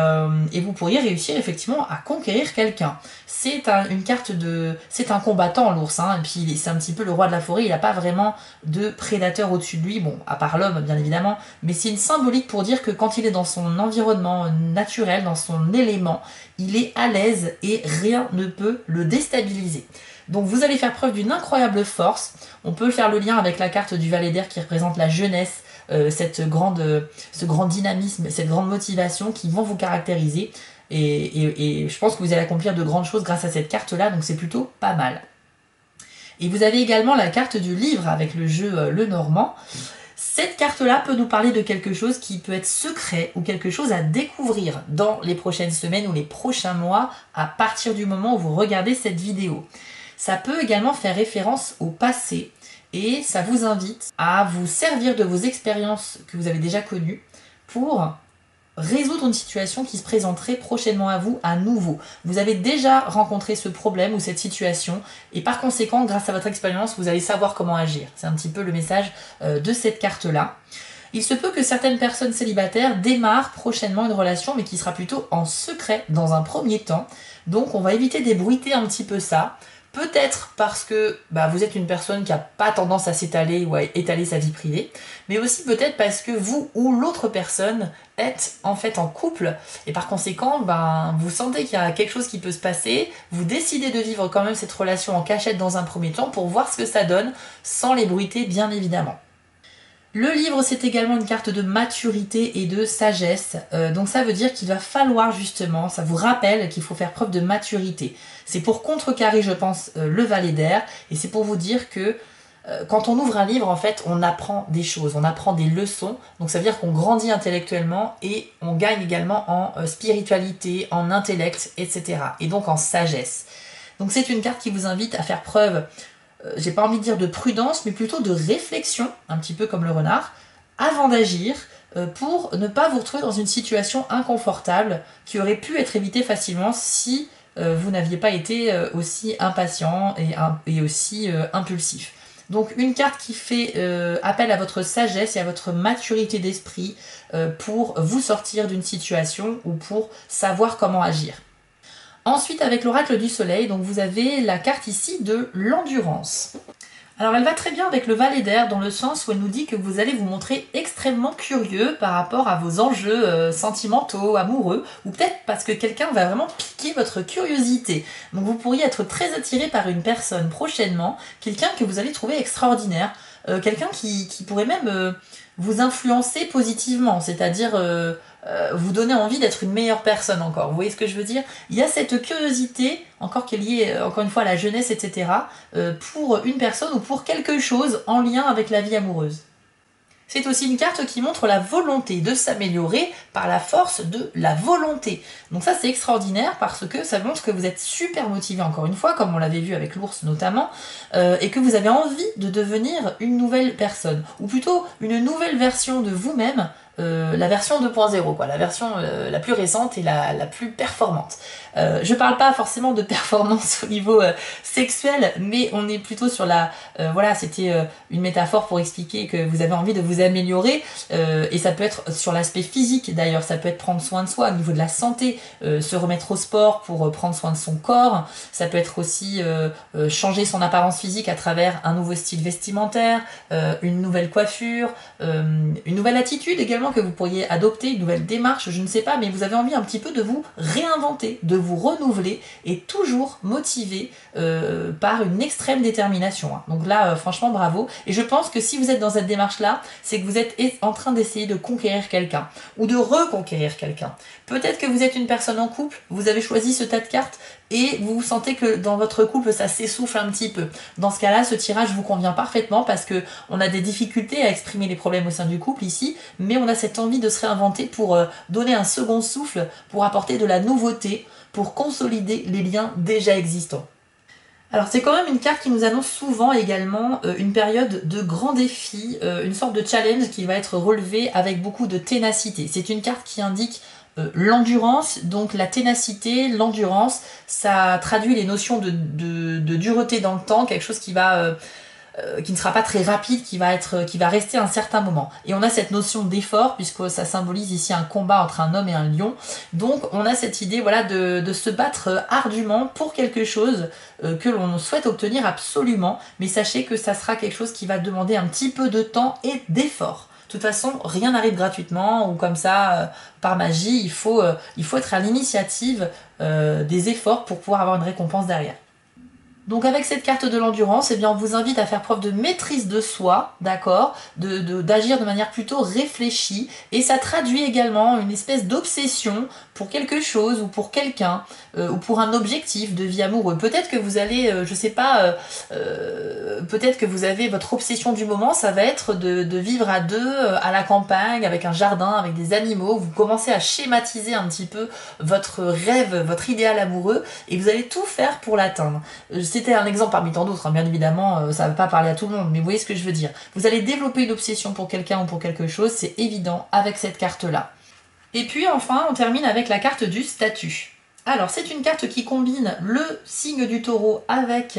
vous pourriez réussir effectivement à conquérir quelqu'un. C'est un combattant, l'ours, et puis c'est un petit peu le roi de la forêt, il n'a pas vraiment de prédateur au-dessus de lui, bon, à part l'homme bien évidemment, mais c'est une symbolique pour dire que quand il est dans son environnement naturel, dans son élément, il est à l'aise et rien ne peut le déstabiliser. Donc vous allez faire preuve d'une incroyable force. On peut faire le lien avec la carte du valet d'air qui représente la jeunesse, ce grand dynamisme, cette grande motivation qui vont vous caractériser. Et je pense que vous allez accomplir de grandes choses grâce à cette carte-là, donc c'est plutôt pas mal. Et vous avez également la carte du livre avec le jeu Lenormand. Cette carte-là peut nous parler de quelque chose qui peut être secret ou quelque chose à découvrir dans les prochaines semaines ou les prochains mois à partir du moment où vous regardez cette vidéo. Ça peut également faire référence au passé et ça vous invite à vous servir de vos expériences que vous avez déjà connues pour résoudre une situation qui se présenterait prochainement à vous à nouveau. Vous avez déjà rencontré ce problème ou cette situation et par conséquent, grâce à votre expérience, vous allez savoir comment agir. C'est un petit peu le message de cette carte-là. Il se peut que certaines personnes célibataires démarrent prochainement une relation mais qui sera plutôt en secret dans un premier temps. Donc on va éviter d'ébruiter un petit peu ça. Peut-être parce que vous êtes une personne qui n'a pas tendance à s'étaler ou à étaler sa vie privée, mais aussi peut-être parce que vous ou l'autre personne êtes en fait en couple et par conséquent vous sentez qu'il y a quelque chose qui peut se passer, vous décidez de vivre quand même cette relation en cachette dans un premier temps pour voir ce que ça donne sans l'ébruiter bien évidemment. Le livre, c'est également une carte de maturité et de sagesse. Donc ça veut dire qu'il va falloir justement, ça vous rappelle qu'il faut faire preuve de maturité. C'est pour contrecarrer, je pense, le valet d'air. Et c'est pour vous dire que quand on ouvre un livre, en fait, on apprend des choses, on apprend des leçons. Donc ça veut dire qu'on grandit intellectuellement et on gagne également en spiritualité, en intellect, etc. Et donc en sagesse. Donc c'est une carte qui vous invite à faire preuve j'ai pas envie de dire de prudence, mais plutôt de réflexion, un petit peu comme le renard, avant d'agir, pour ne pas vous retrouver dans une situation inconfortable qui aurait pu être évitée facilement si vous n'aviez pas été aussi impatient et aussi impulsif. Donc une carte qui fait appel à votre sagesse et à votre maturité d'esprit pour vous sortir d'une situation ou pour savoir comment agir. Ensuite, avec l'oracle du soleil, donc vous avez la carte ici de l'endurance. Alors elle va très bien avec le valet d'air dans le sens où elle nous dit que vous allez vous montrer extrêmement curieux par rapport à vos enjeux sentimentaux, amoureux, ou peut-être parce que quelqu'un va vraiment piquer votre curiosité. Donc vous pourriez être très attiré par une personne prochainement, quelqu'un que vous allez trouver extraordinaire, quelqu'un qui pourrait même vous influencer positivement, c'est-à-dire vous donner envie d'être une meilleure personne encore. Vous voyez ce que je veux dire? Il y a cette curiosité, encore qui est liée, encore une fois, à la jeunesse, etc., pour une personne ou pour quelque chose en lien avec la vie amoureuse. C'est aussi une carte qui montre la volonté de s'améliorer par la force de la volonté. Donc ça c'est extraordinaire parce que ça montre que vous êtes super motivé encore une fois, comme on l'avait vu avec l'ours notamment, et que vous avez envie de devenir une nouvelle personne, ou plutôt une nouvelle version de vous-même, la version 2.0, quoi, la version la plus récente et la plus performante. Je parle pas forcément de performance au niveau sexuel, mais on est plutôt sur la... voilà, c'était une métaphore pour expliquer que vous avez envie de vous améliorer, et ça peut être sur l'aspect physique d'ailleurs, ça peut être prendre soin de soi au niveau de la santé, se remettre au sport pour prendre soin de son corps, ça peut être aussi changer son apparence physique à travers un nouveau style vestimentaire, une nouvelle coiffure, une nouvelle attitude également que vous pourriez adopter, une nouvelle démarche, je ne sais pas, mais vous avez envie un petit peu de vous réinventer, de vous renouveler et toujours motivé par une extrême détermination. Donc là, franchement, bravo. Et je pense que si vous êtes dans cette démarche-là, c'est que vous êtes en train d'essayer de conquérir quelqu'un ou de reconquérir quelqu'un. Peut-être que vous êtes une personne en couple, vous avez choisi ce tas de cartes et vous sentez que dans votre couple, ça s'essouffle un petit peu. Dans ce cas-là, ce tirage vous convient parfaitement parce que on a des difficultés à exprimer les problèmes au sein du couple ici, mais on a cette envie de se réinventer pour donner un second souffle, pour apporter de la nouveauté, pour consolider les liens déjà existants. Alors c'est quand même une carte qui nous annonce souvent également une période de grands défis, une sorte de challenge qui va être relevé avec beaucoup de ténacité. C'est une carte qui indique l'endurance, donc la ténacité, l'endurance, ça traduit les notions de dureté dans le temps, quelque chose qui ne sera pas très rapide, qui va rester un certain moment. Et on a cette notion d'effort, puisque ça symbolise ici un combat entre un homme et un lion. Donc on a cette idée voilà, de se battre ardument pour quelque chose que l'on souhaite obtenir absolument, mais sachez que ça sera quelque chose qui va demander un petit peu de temps et d'effort. De toute façon, rien n'arrive gratuitement ou comme ça, par magie, il faut être à l'initiative des efforts pour pouvoir avoir une récompense derrière. Donc avec cette carte de l'endurance, eh bien on vous invite à faire preuve de maîtrise de soi, d'accord, d'agir de manière plutôt réfléchie, et ça traduit également une espèce d'obsession pour quelque chose ou pour quelqu'un, ou pour un objectif de vie amoureux. Peut-être que vous allez, je sais pas, peut-être que vous avez votre obsession du moment, ça va être de vivre à deux, à la campagne, avec un jardin, avec des animaux, vous commencez à schématiser un petit peu votre rêve, votre idéal amoureux, et vous allez tout faire pour l'atteindre. C'était un exemple parmi tant d'autres, hein. Bien évidemment, ça ne va pas parler à tout le monde, mais vous voyez ce que je veux dire. Vous allez développer une obsession pour quelqu'un ou pour quelque chose, c'est évident avec cette carte-là. Et puis enfin, on termine avec la carte du statut. Alors, c'est une carte qui combine le signe du taureau avec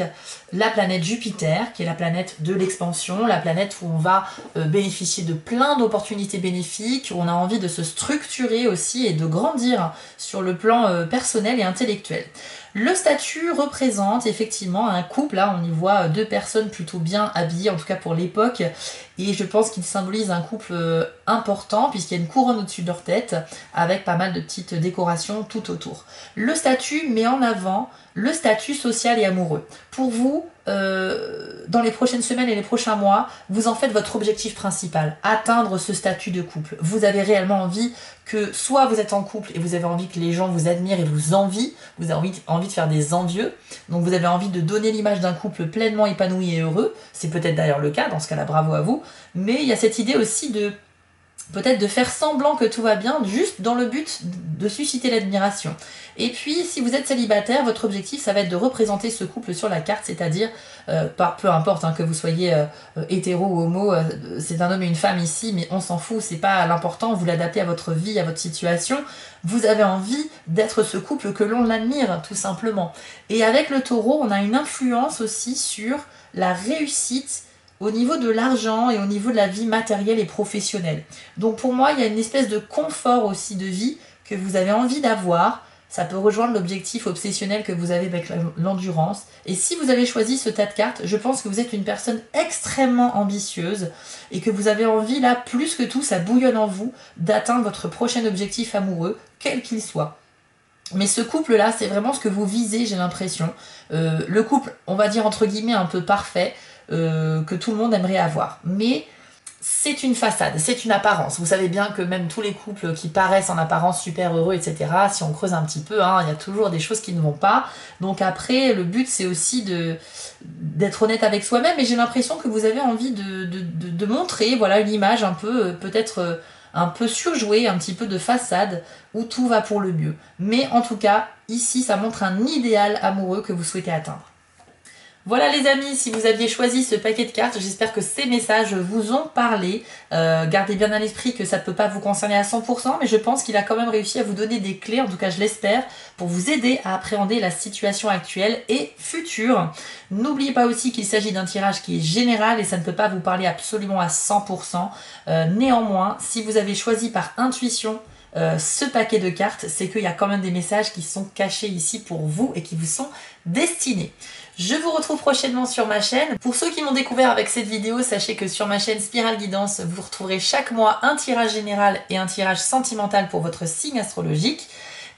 la planète Jupiter, qui est la planète de l'expansion, la planète où on va bénéficier de plein d'opportunités bénéfiques, où on a envie de se structurer aussi et de grandir sur le plan personnel et intellectuel. Le statut représente effectivement un couple, là on y voit deux personnes plutôt bien habillées, en tout cas pour l'époque, et je pense qu'il symbolise un couple important puisqu'il y a une couronne au-dessus de leur tête avec pas mal de petites décorations tout autour. Le statut met en avant le statut social et amoureux. Pour vous, dans les prochaines semaines et les prochains mois, vous en faites votre objectif principal, atteindre ce statut de couple. Vous avez réellement envie que soit vous êtes en couple et vous avez envie que les gens vous admirent et vous envient, vous avez envie de faire des envieux, donc vous avez envie de donner l'image d'un couple pleinement épanoui et heureux, c'est peut-être d'ailleurs le cas, dans ce cas-là bravo à vous, mais il y a cette idée aussi de peut-être de faire semblant que tout va bien, juste dans le but de susciter l'admiration. Et puis, si vous êtes célibataire, votre objectif, ça va être de représenter ce couple sur la carte, c'est-à-dire, peu importe que vous soyez hétéro ou homo, c'est un homme et une femme ici, mais on s'en fout, c'est pas l'important, vous l'adaptez à votre vie, à votre situation. Vous avez envie d'être ce couple que l'on admire, tout simplement. Et avec le taureau, on a une influence aussi sur la réussite au niveau de l'argent et au niveau de la vie matérielle et professionnelle. Donc pour moi, il y a une espèce de confort aussi de vie que vous avez envie d'avoir. Ça peut rejoindre l'objectif obsessionnel que vous avez avec l'endurance. Et si vous avez choisi ce tas de cartes, je pense que vous êtes une personne extrêmement ambitieuse et que vous avez envie, là, plus que tout, ça bouillonne en vous, d'atteindre votre prochain objectif amoureux, quel qu'il soit. Mais ce couple-là, c'est vraiment ce que vous visez, j'ai l'impression. Le couple, on va dire entre guillemets, un peu parfait, que tout le monde aimerait avoir. Mais c'est une façade, c'est une apparence. Vous savez bien que même tous les couples qui paraissent en apparence super heureux, etc., si on creuse un petit peu, il y a toujours des choses qui ne vont pas. Donc après, le but, c'est aussi d'être honnête avec soi-même. Et j'ai l'impression que vous avez envie de montrer voilà, une image un peu, peut-être un peu surjouée, un petit peu de façade, où tout va pour le mieux. Mais en tout cas, ici, ça montre un idéal amoureux que vous souhaitez atteindre. Voilà les amis, si vous aviez choisi ce paquet de cartes, j'espère que ces messages vous ont parlé. Gardez bien à l'esprit que ça ne peut pas vous concerner à 100%, mais je pense qu'il a quand même réussi à vous donner des clés, en tout cas je l'espère, pour vous aider à appréhender la situation actuelle et future. N'oubliez pas aussi qu'il s'agit d'un tirage qui est général et ça ne peut pas vous parler absolument à 100%. Néanmoins, si vous avez choisi par intuition ce paquet de cartes, c'est qu'il y a quand même des messages qui sont cachés ici pour vous et qui vous sont destinés. Je vous retrouve prochainement sur ma chaîne. Pour ceux qui m'ont découvert avec cette vidéo, sachez que sur ma chaîne Spirale Guidance, vous retrouverez chaque mois un tirage général et un tirage sentimental pour votre signe astrologique.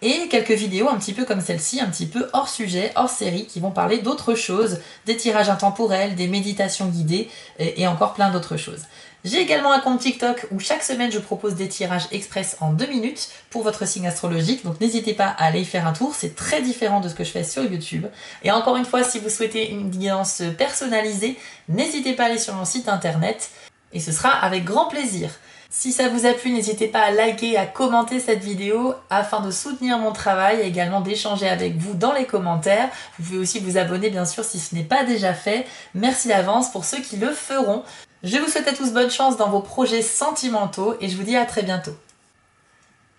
Et quelques vidéos un petit peu comme celle-ci, un petit peu hors sujet, hors série, qui vont parler d'autres choses, des tirages intemporels, des méditations guidées et encore plein d'autres choses. J'ai également un compte TikTok où chaque semaine je propose des tirages express en 2 minutes pour votre signe astrologique, donc n'hésitez pas à aller y faire un tour, c'est très différent de ce que je fais sur YouTube. Et encore une fois, si vous souhaitez une guidance personnalisée, n'hésitez pas à aller sur mon site internet et ce sera avec grand plaisir. Si ça vous a plu, n'hésitez pas à liker et à commenter cette vidéo afin de soutenir mon travail et également d'échanger avec vous dans les commentaires. Vous pouvez aussi vous abonner bien sûr si ce n'est pas déjà fait. Merci d'avance pour ceux qui le feront. Je vous souhaite à tous bonne chance dans vos projets sentimentaux et je vous dis à très bientôt.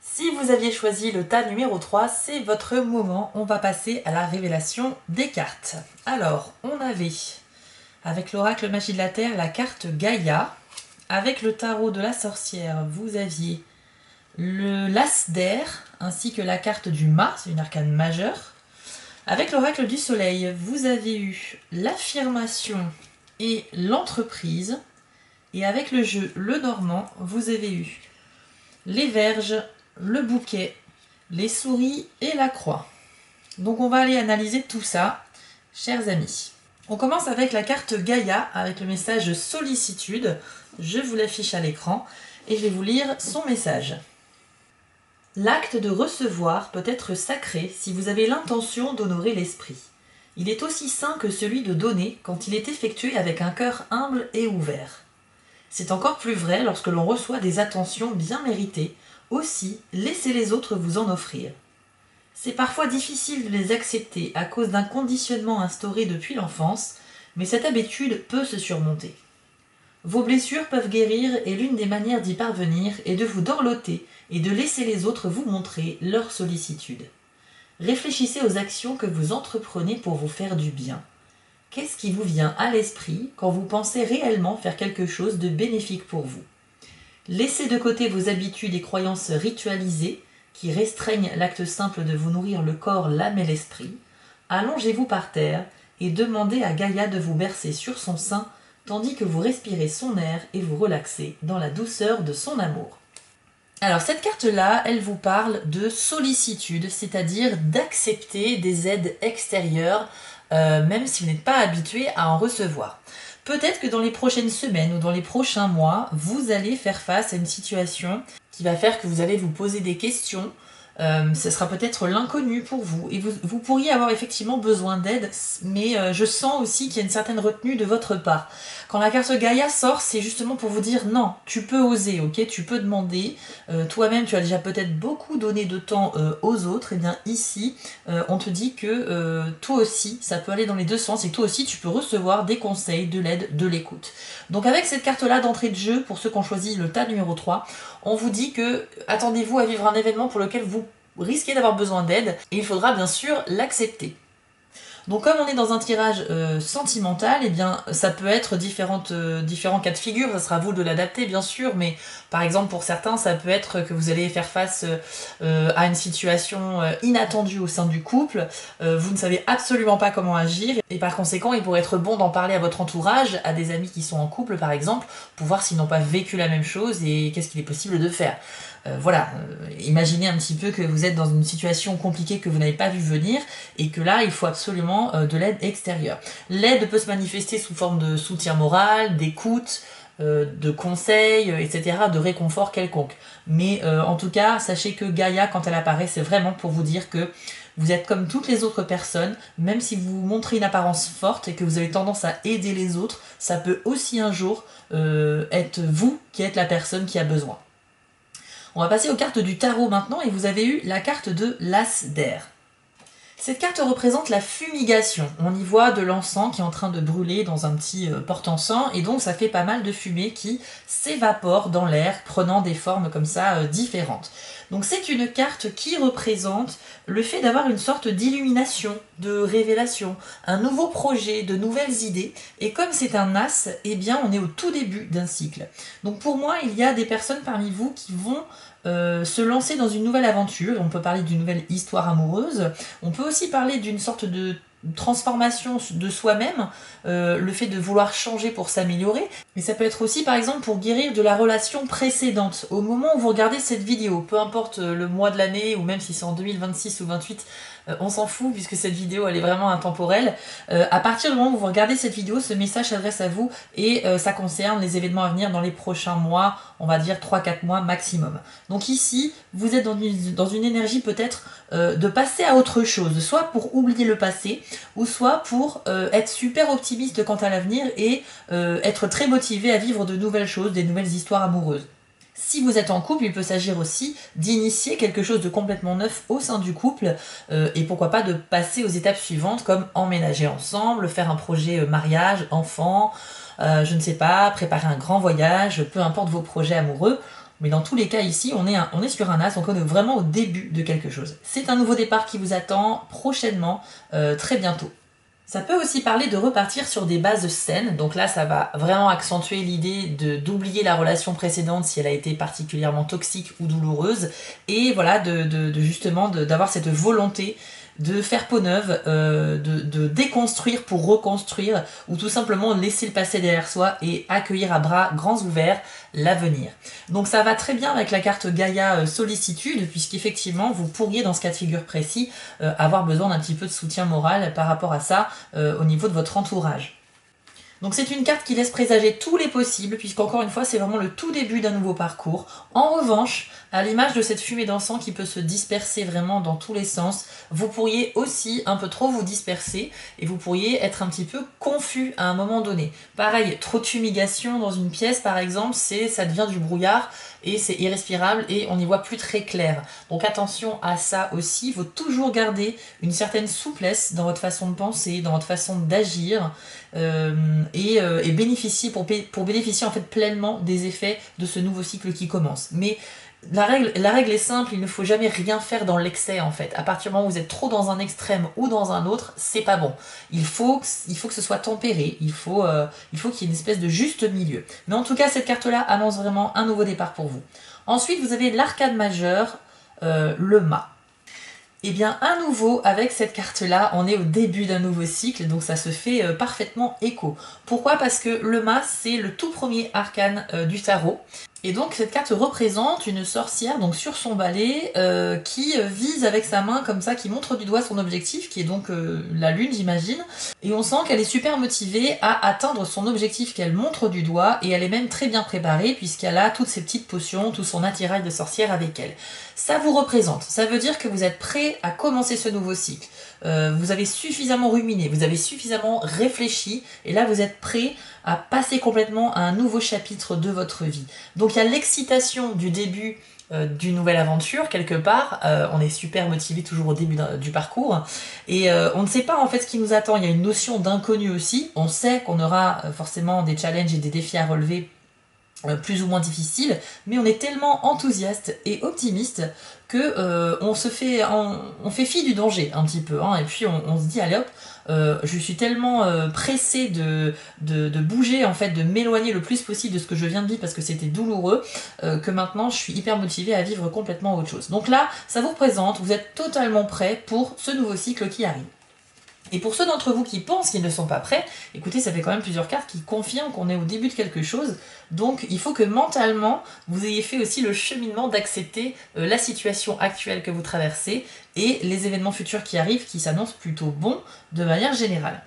Si vous aviez choisi le tas numéro 3, c'est votre moment. On va passer à la révélation des cartes. Alors, on avait, avec l'oracle Magie de la Terre, la carte Gaïa. Avec le tarot de la sorcière, vous aviez l'as d'air, ainsi que la carte du mât, c'est une arcane majeure. Avec l'oracle du soleil, vous avez eu l'affirmation et l'entreprise. Et avec le jeu Le Normand, vous avez eu les verges, le bouquet, les souris et la croix. Donc on va aller analyser tout ça, chers amis. On commence avec la carte Gaïa, avec le message sollicitude. Je vous l'affiche à l'écran et je vais vous lire son message. L'acte de recevoir peut être sacré si vous avez l'intention d'honorer l'esprit. Il est aussi saint que celui de donner quand il est effectué avec un cœur humble et ouvert. C'est encore plus vrai lorsque l'on reçoit des attentions bien méritées. Aussi, laissez les autres vous en offrir. C'est parfois difficile de les accepter à cause d'un conditionnement instauré depuis l'enfance, mais cette habitude peut se surmonter. Vos blessures peuvent guérir et l'une des manières d'y parvenir est de vous dorloter et de laisser les autres vous montrer leur sollicitude. Réfléchissez aux actions que vous entreprenez pour vous faire du bien. Qu'est-ce qui vous vient à l'esprit quand vous pensez réellement faire quelque chose de bénéfique pour vous? Laissez de côté vos habitudes et croyances ritualisées qui restreignent l'acte simple de vous nourrir le corps, l'âme et l'esprit. Allongez-vous par terre et demandez à Gaïa de vous bercer sur son sein tandis que vous respirez son air et vous relaxez dans la douceur de son amour. Alors cette carte-là, elle vous parle de sollicitude, c'est-à-dire d'accepter des aides extérieures, même si vous n'êtes pas habitué à en recevoir. Peut-être que dans les prochaines semaines ou dans les prochains mois, vous allez faire face à une situation qui va faire que vous allez vous poser des questions. Ce sera peut-être l'inconnu pour vous et vous pourriez avoir effectivement besoin d'aide, mais je sens aussi qu'il y a une certaine retenue de votre part. Quand la carte Gaïa sort, c'est justement pour vous dire non, tu peux oser, ok, tu peux demander. Toi-même, tu as déjà peut-être beaucoup donné de temps aux autres. Et bien ici, on te dit que toi aussi, ça peut aller dans les deux sens et que toi aussi, tu peux recevoir des conseils, de l'aide, de l'écoute. Donc avec cette carte-là d'entrée de jeu, pour ceux qui ont choisi le tas numéro 3, on vous dit que attendez-vous à vivre un événement pour lequel vous risquez d'avoir besoin d'aide et il faudra bien sûr l'accepter. Donc comme on est dans un tirage sentimental, eh bien ça peut être différents cas de figure, ça sera à vous de l'adapter bien sûr, mais par exemple pour certains ça peut être que vous allez faire face à une situation inattendue au sein du couple, vous ne savez absolument pas comment agir et par conséquent il pourrait être bon d'en parler à votre entourage, à des amis qui sont en couple par exemple, pour voir s'ils n'ont pas vécu la même chose et qu'est-ce qu'il est possible de faire. Imaginez un petit peu que vous êtes dans une situation compliquée que vous n'avez pas vu venir et que là il faut absolument de l'aide extérieure. L'aide peut se manifester sous forme de soutien moral, d'écoute, de conseils, etc., de réconfort quelconque. Mais en tout cas, sachez que Gaïa, quand elle apparaît, c'est vraiment pour vous dire que vous êtes comme toutes les autres personnes, même si vous montrez une apparence forte et que vous avez tendance à aider les autres, ça peut aussi un jour être vous qui êtes la personne qui a besoin. On va passer aux cartes du tarot maintenant et vous avez eu la carte de l'As d'air. Cette carte représente la fumigation. On y voit de l'encens qui est en train de brûler dans un petit porte-encens et donc ça fait pas mal de fumée qui s'évapore dans l'air prenant des formes comme ça différentes. Donc c'est une carte qui représente le fait d'avoir une sorte d'illumination, de révélation, un nouveau projet, de nouvelles idées. Et comme c'est un as, eh bien on est au tout début d'un cycle. Donc pour moi, il y a des personnes parmi vous qui vont se lancer dans une nouvelle aventure. On peut parler d'une nouvelle histoire amoureuse. On peut aussi parler d'une sorte de transformation de soi-même, le fait de vouloir changer pour s'améliorer, mais ça peut être aussi par exemple pour guérir de la relation précédente. Au moment où vous regardez cette vidéo, peu importe le mois de l'année ou même si c'est en 2026 ou 28, on s'en fout puisque cette vidéo elle est vraiment intemporelle. À partir du moment où vous regardez cette vidéo, ce message s'adresse à vous et ça concerne les événements à venir dans les prochains mois, on va dire 3-4 mois maximum. Donc ici, vous êtes dans une énergie peut-être de passer à autre chose, soit pour oublier le passé, ou soit pour être super optimiste quant à l'avenir et être très motivé à vivre de nouvelles choses, des nouvelles histoires amoureuses. Si vous êtes en couple, il peut s'agir aussi d'initier quelque chose de complètement neuf au sein du couple et pourquoi pas de passer aux étapes suivantes comme emménager ensemble, faire un projet mariage, enfant, je ne sais pas, préparer un grand voyage, peu importe vos projets amoureux. Mais dans tous les cas ici, on est sur un as, donc on est vraiment au début de quelque chose. C'est un nouveau départ qui vous attend prochainement, très bientôt. Ça peut aussi parler de repartir sur des bases saines, donc là ça va vraiment accentuer l'idée d'oublier la relation précédente si elle a été particulièrement toxique ou douloureuse, et voilà, justement d'avoir cette volonté de faire peau neuve, de déconstruire pour reconstruire, ou tout simplement laisser le passé derrière soi et accueillir à bras grands ouverts l'avenir. Donc ça va très bien avec la carte Gaïa sollicitude, puisqu'effectivement vous pourriez dans ce cas de figure précis avoir besoin d'un petit peu de soutien moral par rapport à ça au niveau de votre entourage. Donc c'est une carte qui laisse présager tous les possibles, puisqu'encore une fois c'est vraiment le tout début d'un nouveau parcours. En revanche, À l'image de cette fumée d'encens qui peut se disperser vraiment dans tous les sens, vous pourriez aussi un peu trop vous disperser et vous pourriez être un petit peu confus à un moment donné. Pareil, trop de fumigation dans une pièce par exemple, ça devient du brouillard et c'est irrespirable et on n'y voit plus très clair. Donc attention à ça aussi, il faut toujours garder une certaine souplesse dans votre façon de penser, dans votre façon d'agir et bénéficier pour bénéficier en fait pleinement des effets de ce nouveau cycle qui commence. Mais la règle est simple, il ne faut jamais rien faire dans l'excès en fait. À partir du moment où vous êtes trop dans un extrême ou dans un autre, c'est pas bon. Il faut que ce soit tempéré, il faut qu'il y ait une espèce de juste milieu. Mais en tout cas, cette carte-là annonce vraiment un nouveau départ pour vous. Ensuite, vous avez l'arcane majeure, le mât. Et bien à nouveau avec cette carte là on est au début d'un nouveau cycle, donc ça se fait parfaitement écho. Pourquoi? Parce que le mât c'est le tout premier arcane du tarot. Et donc cette carte représente une sorcière donc sur son balai qui vise avec sa main comme ça, qui montre du doigt son objectif, qui est donc la lune j'imagine. Et on sent qu'elle est super motivée à atteindre son objectif qu'elle montre du doigt, et elle est même très bien préparée puisqu'elle a toutes ses petites potions, tout son attirail de sorcière avec elle. Ça vous représente, ça veut dire que vous êtes prêt à commencer ce nouveau cycle. Vous avez suffisamment ruminé, vous avez suffisamment réfléchi, et là vous êtes prêt à passer complètement à un nouveau chapitre de votre vie. Donc il y a l'excitation du début d'une nouvelle aventure quelque part, on est super motivé toujours au début du parcours, et on ne sait pas en fait ce qui nous attend, il y a une notion d'inconnu aussi, on sait qu'on aura forcément des challenges et des défis à relever plus ou moins difficiles, mais on est tellement enthousiaste et optimiste que on fait fi du danger un petit peu, hein, et puis on se dit allez hop, je suis tellement pressée de bouger en fait, de m'éloigner le plus possible de ce que je viens de vivre parce que c'était douloureux, que maintenant je suis hyper motivée à vivre complètement autre chose. Donc là, ça vous représente, vous êtes totalement prêt pour ce nouveau cycle qui arrive. Et pour ceux d'entre vous qui pensent qu'ils ne sont pas prêts, écoutez, ça fait quand même plusieurs cartes qui confirment qu'on est au début de quelque chose. Donc il faut que mentalement, vous ayez fait aussi le cheminement d'accepter la situation actuelle que vous traversez et les événements futurs qui arrivent, qui s'annoncent plutôt bons de manière générale.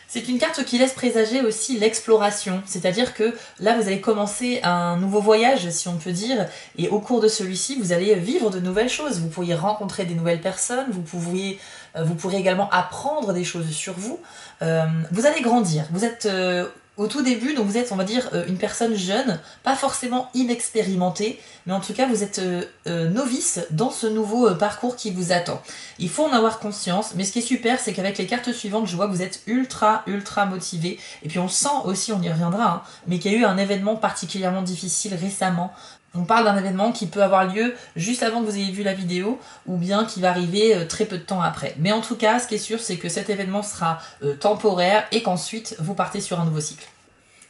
C'est une carte qui laisse présager aussi l'exploration, c'est-à-dire que là vous allez commencer un nouveau voyage, si on peut dire, et au cours de celui-ci vous allez vivre de nouvelles choses, vous pourriez rencontrer des nouvelles personnes, vous pourrez également apprendre des choses sur vous, vous allez grandir, vous êtes au tout début, donc vous êtes, on va dire, une personne jeune, pas forcément inexpérimentée, mais en tout cas vous êtes novice dans ce nouveau parcours qui vous attend. Il faut en avoir conscience, mais ce qui est super, c'est qu'avec les cartes suivantes, je vois que vous êtes ultra motivé, et puis on sent aussi, on y reviendra, hein, mais qu'il y a eu un événement particulièrement difficile récemment. On parle d'un événement qui peut avoir lieu juste avant que vous ayez vu la vidéo, ou bien qui va arriver très peu de temps après. Mais en tout cas, ce qui est sûr, c'est que cet événement sera temporaire et qu'ensuite, vous partez sur un nouveau cycle.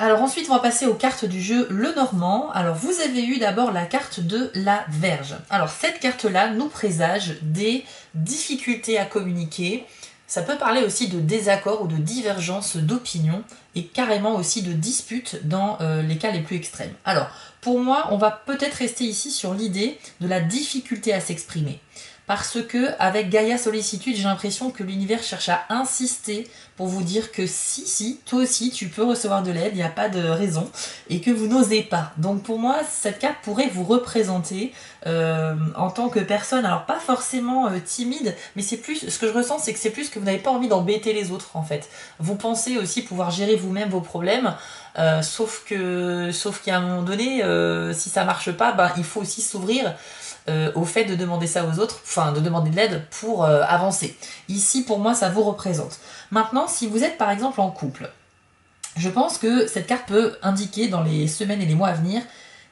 Alors ensuite, on va passer aux cartes du jeu Le Normand. Alors vous avez eu d'abord la carte de la Verge. Alors cette carte-là nous présage des difficultés à communiquer. Ça peut parler aussi de désaccords ou de divergences d'opinion, et carrément aussi de disputes dans les cas les plus extrêmes. Alors, pour moi, on va peut-être rester ici sur l'idée de la difficulté à s'exprimer. Parce que, avec Gaïa Sollicitude, j'ai l'impression que l'univers cherche à insister pour vous dire que si, toi aussi, tu peux recevoir de l'aide, il n'y a pas de raison, et que vous n'osez pas. Donc pour moi, cette carte pourrait vous représenter en tant que personne, alors pas forcément timide, mais c'est plus, ce que je ressens, c'est que c'est plus que vous n'avez pas envie d'embêter les autres, en fait. Vous pensez aussi pouvoir gérer vous-même vos problèmes, sauf qu'à un moment donné, si ça marche pas, ben, il faut aussi s'ouvrir au fait de demander ça aux autres, enfin de demander de l'aide pour avancer. Ici, pour moi, ça vous représente. Maintenant, si vous êtes par exemple en couple, je pense que cette carte peut indiquer dans les semaines et les mois à venir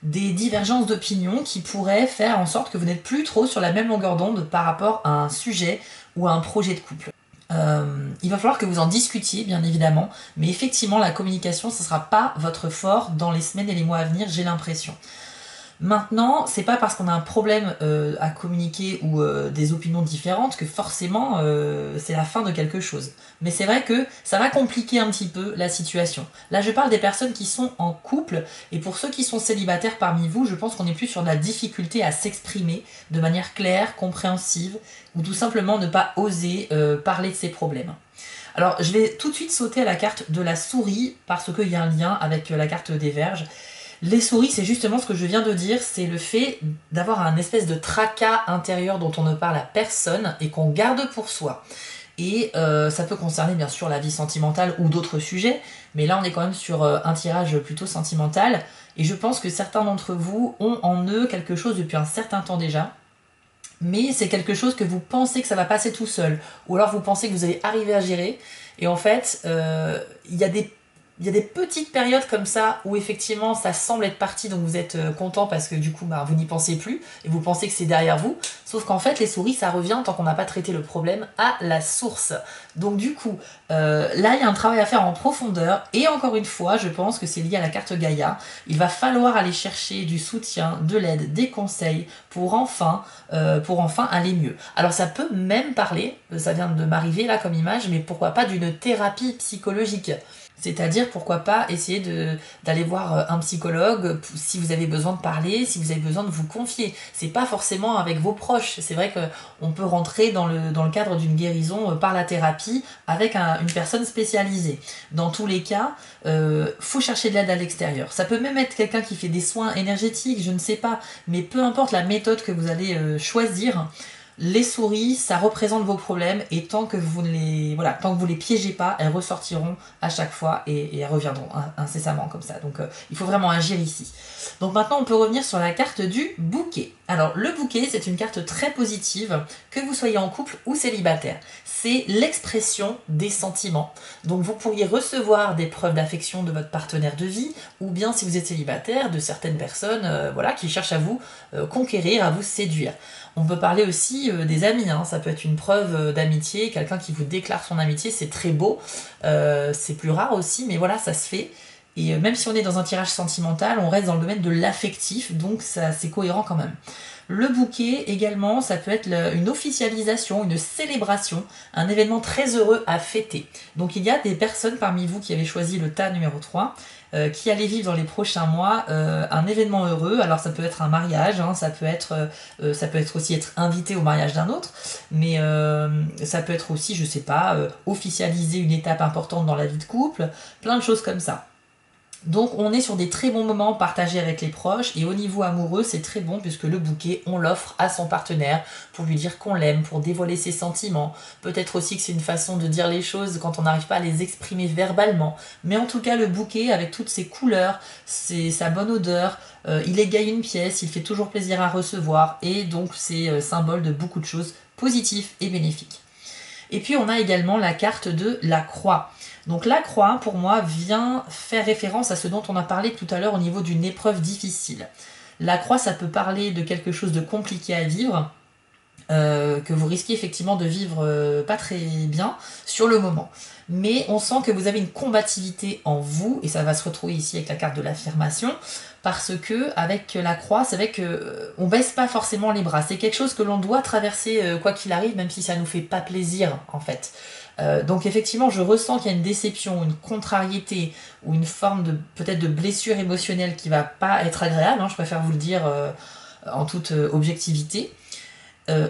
des divergences d'opinion qui pourraient faire en sorte que vous n'êtes plus trop sur la même longueur d'onde par rapport à un sujet ou à un projet de couple. Il va falloir que vous en discutiez, bien évidemment, mais effectivement, la communication, ce ne sera pas votre fort dans les semaines et les mois à venir, j'ai l'impression. Maintenant, c'est pas parce qu'on a un problème à communiquer ou des opinions différentes que forcément c'est la fin de quelque chose. Mais c'est vrai que ça va compliquer un petit peu la situation. Là, je parle des personnes qui sont en couple, et pour ceux qui sont célibataires parmi vous, je pense qu'on est plus sur de la difficulté à s'exprimer de manière claire, compréhensive, ou tout simplement ne pas oser parler de ses problèmes. Alors, je vais tout de suite sauter à la carte de la souris, parce qu'il y a un lien avec la carte des Verges. Les souris, c'est justement ce que je viens de dire, c'est le fait d'avoir un espèce de tracas intérieur dont on ne parle à personne et qu'on garde pour soi. Et ça peut concerner bien sûr la vie sentimentale ou d'autres sujets, mais là on est quand même sur un tirage plutôt sentimental, et je pense que certains d'entre vous ont en eux quelque chose depuis un certain temps déjà, mais c'est quelque chose que vous pensez que ça va passer tout seul, ou alors vous pensez que vous allez arriver à gérer, et en fait, il y a des petites périodes comme ça où effectivement ça semble être parti, donc vous êtes content parce que du coup bah, vous n'y pensez plus et vous pensez que c'est derrière vous. Sauf qu'en fait les souris ça revient tant qu'on n'a pas traité le problème à la source. Donc du coup là il y a un travail à faire en profondeur et encore une fois je pense que c'est lié à la carte Gaïa. Il va falloir aller chercher du soutien, de l'aide, des conseils pour enfin aller mieux. Alors ça peut même parler, ça vient de m'arriver là comme image, mais pourquoi pas d'une thérapie psychologique. C'est-à-dire, pourquoi pas essayer d'aller voir un psychologue si vous avez besoin de parler, si vous avez besoin de vous confier. C'est pas forcément avec vos proches. C'est vrai qu'on peut rentrer dans le cadre d'une guérison par la thérapie avec une personne spécialisée. Dans tous les cas, faut chercher de l'aide à l'extérieur. Ça peut même être quelqu'un qui fait des soins énergétiques, je ne sais pas. Mais peu importe la méthode que vous allez choisir, les souris, ça représente vos problèmes et tant que vous ne les piégez pas, elles ressortiront à chaque fois et elles reviendront incessamment comme ça. Donc il faut vraiment agir ici. Donc maintenant on peut revenir sur la carte du bouquet. Alors le bouquet c'est une carte très positive, que vous soyez en couple ou célibataire. C'est l'expression des sentiments. Donc vous pourriez recevoir des preuves d'affection de votre partenaire de vie, ou bien si vous êtes célibataire, de certaines personnes qui cherchent à vous conquérir, à vous séduire. On peut parler aussi des amis, hein. Ça peut être une preuve d'amitié, quelqu'un qui vous déclare son amitié, c'est très beau, c'est plus rare aussi, mais voilà, ça se fait. Et même si on est dans un tirage sentimental, on reste dans le domaine de l'affectif, donc c'est cohérent quand même. Le bouquet également, ça peut être une officialisation, une célébration, un événement très heureux à fêter. Donc il y a des personnes parmi vous qui avez choisi le tas numéro 3, qui allaient vivre dans les prochains mois un événement heureux. Alors ça peut être un mariage, hein, ça peut être aussi être invité au mariage d'un autre, mais ça peut être aussi, je sais pas, officialiser une étape importante dans la vie de couple, plein de choses comme ça. Donc on est sur des très bons moments partagés avec les proches, et au niveau amoureux c'est très bon puisque le bouquet on l'offre à son partenaire pour lui dire qu'on l'aime, pour dévoiler ses sentiments. Peut-être aussi que c'est une façon de dire les choses quand on n'arrive pas à les exprimer verbalement, mais en tout cas le bouquet avec toutes ses couleurs, sa bonne odeur, il égaye une pièce, il fait toujours plaisir à recevoir, et donc c'est symbole de beaucoup de choses positives et bénéfiques. Et puis on a également la carte de la croix. Donc la croix, pour moi, vient faire référence à ce dont on a parlé tout à l'heure au niveau d'une épreuve difficile. La croix, ça peut parler de quelque chose de compliqué à vivre, que vous risquez effectivement de vivre pas très bien sur le moment. Mais on sent que vous avez une combativité en vous, et ça va se retrouver ici avec la carte de l'affirmation, parce que avec la croix, c'est vrai que on baisse pas forcément les bras. C'est quelque chose que l'on doit traverser quoi qu'il arrive, même si ça nous fait pas plaisir en fait. Donc effectivement, je ressens qu'il y a une déception, une contrariété ou une forme de peut-être de blessure émotionnelle qui va pas être agréable, hein, je préfère vous le dire en toute objectivité.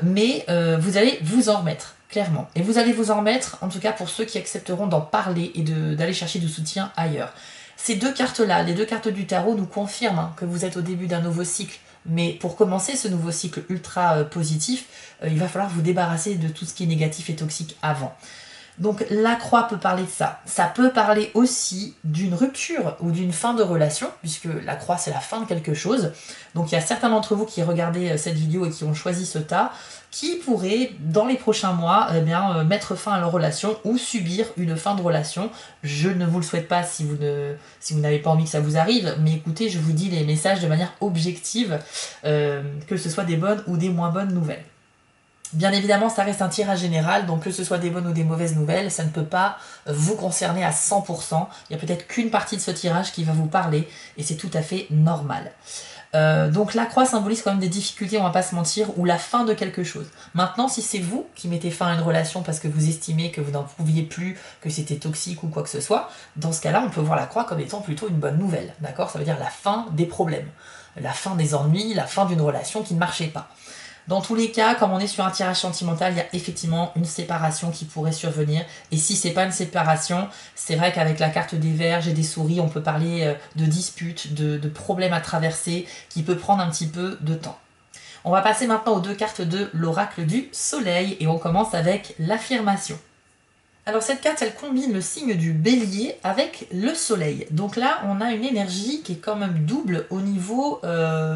Mais vous allez vous en remettre, clairement. Et vous allez vous en remettre, en tout cas pour ceux qui accepteront d'en parler et d'aller chercher du soutien ailleurs. Ces deux cartes-là, les deux cartes du tarot, nous confirment que vous êtes au début d'un nouveau cycle. Mais pour commencer ce nouveau cycle ultra positif, il va falloir vous débarrasser de tout ce qui est négatif et toxique avant. Donc la croix peut parler de ça. Ça peut parler aussi d'une rupture ou d'une fin de relation, puisque la croix c'est la fin de quelque chose. Donc il y a certains d'entre vous qui regardaient cette vidéo et qui ont choisi ce tas, qui pourraient dans les prochains mois mettre fin à leur relation ou subir une fin de relation. Je ne vous le souhaite pas si vous n'avez pas envie que ça vous arrive, mais écoutez, je vous dis les messages de manière objective, que ce soit des bonnes ou des moins bonnes nouvelles. Bien évidemment, ça reste un tirage général, donc que ce soit des bonnes ou des mauvaises nouvelles, ça ne peut pas vous concerner à 100%. Il y a peut-être qu'une partie de ce tirage qui va vous parler, et c'est tout à fait normal. Donc la croix symbolise quand même des difficultés, on va pas se mentir, ou la fin de quelque chose. Maintenant, si c'est vous qui mettez fin à une relation parce que vous estimez que vous n'en pouviez plus, que c'était toxique ou quoi que ce soit, dans ce cas-là, on peut voir la croix comme étant plutôt une bonne nouvelle, d'accord? Ça veut dire la fin des problèmes, la fin des ennuis, la fin d'une relation qui ne marchait pas. Dans tous les cas, comme on est sur un tirage sentimental, il y a effectivement une séparation qui pourrait survenir. Et si c'est pas une séparation, c'est vrai qu'avec la carte des Vierges et des Souris, on peut parler de disputes, de problèmes à traverser, qui peut prendre un petit peu de temps. On va passer maintenant aux 2 cartes de l'oracle du Soleil et on commence avec l'affirmation. Alors cette carte, elle combine le signe du Bélier avec le Soleil. Donc là, on a une énergie qui est quand même double au niveau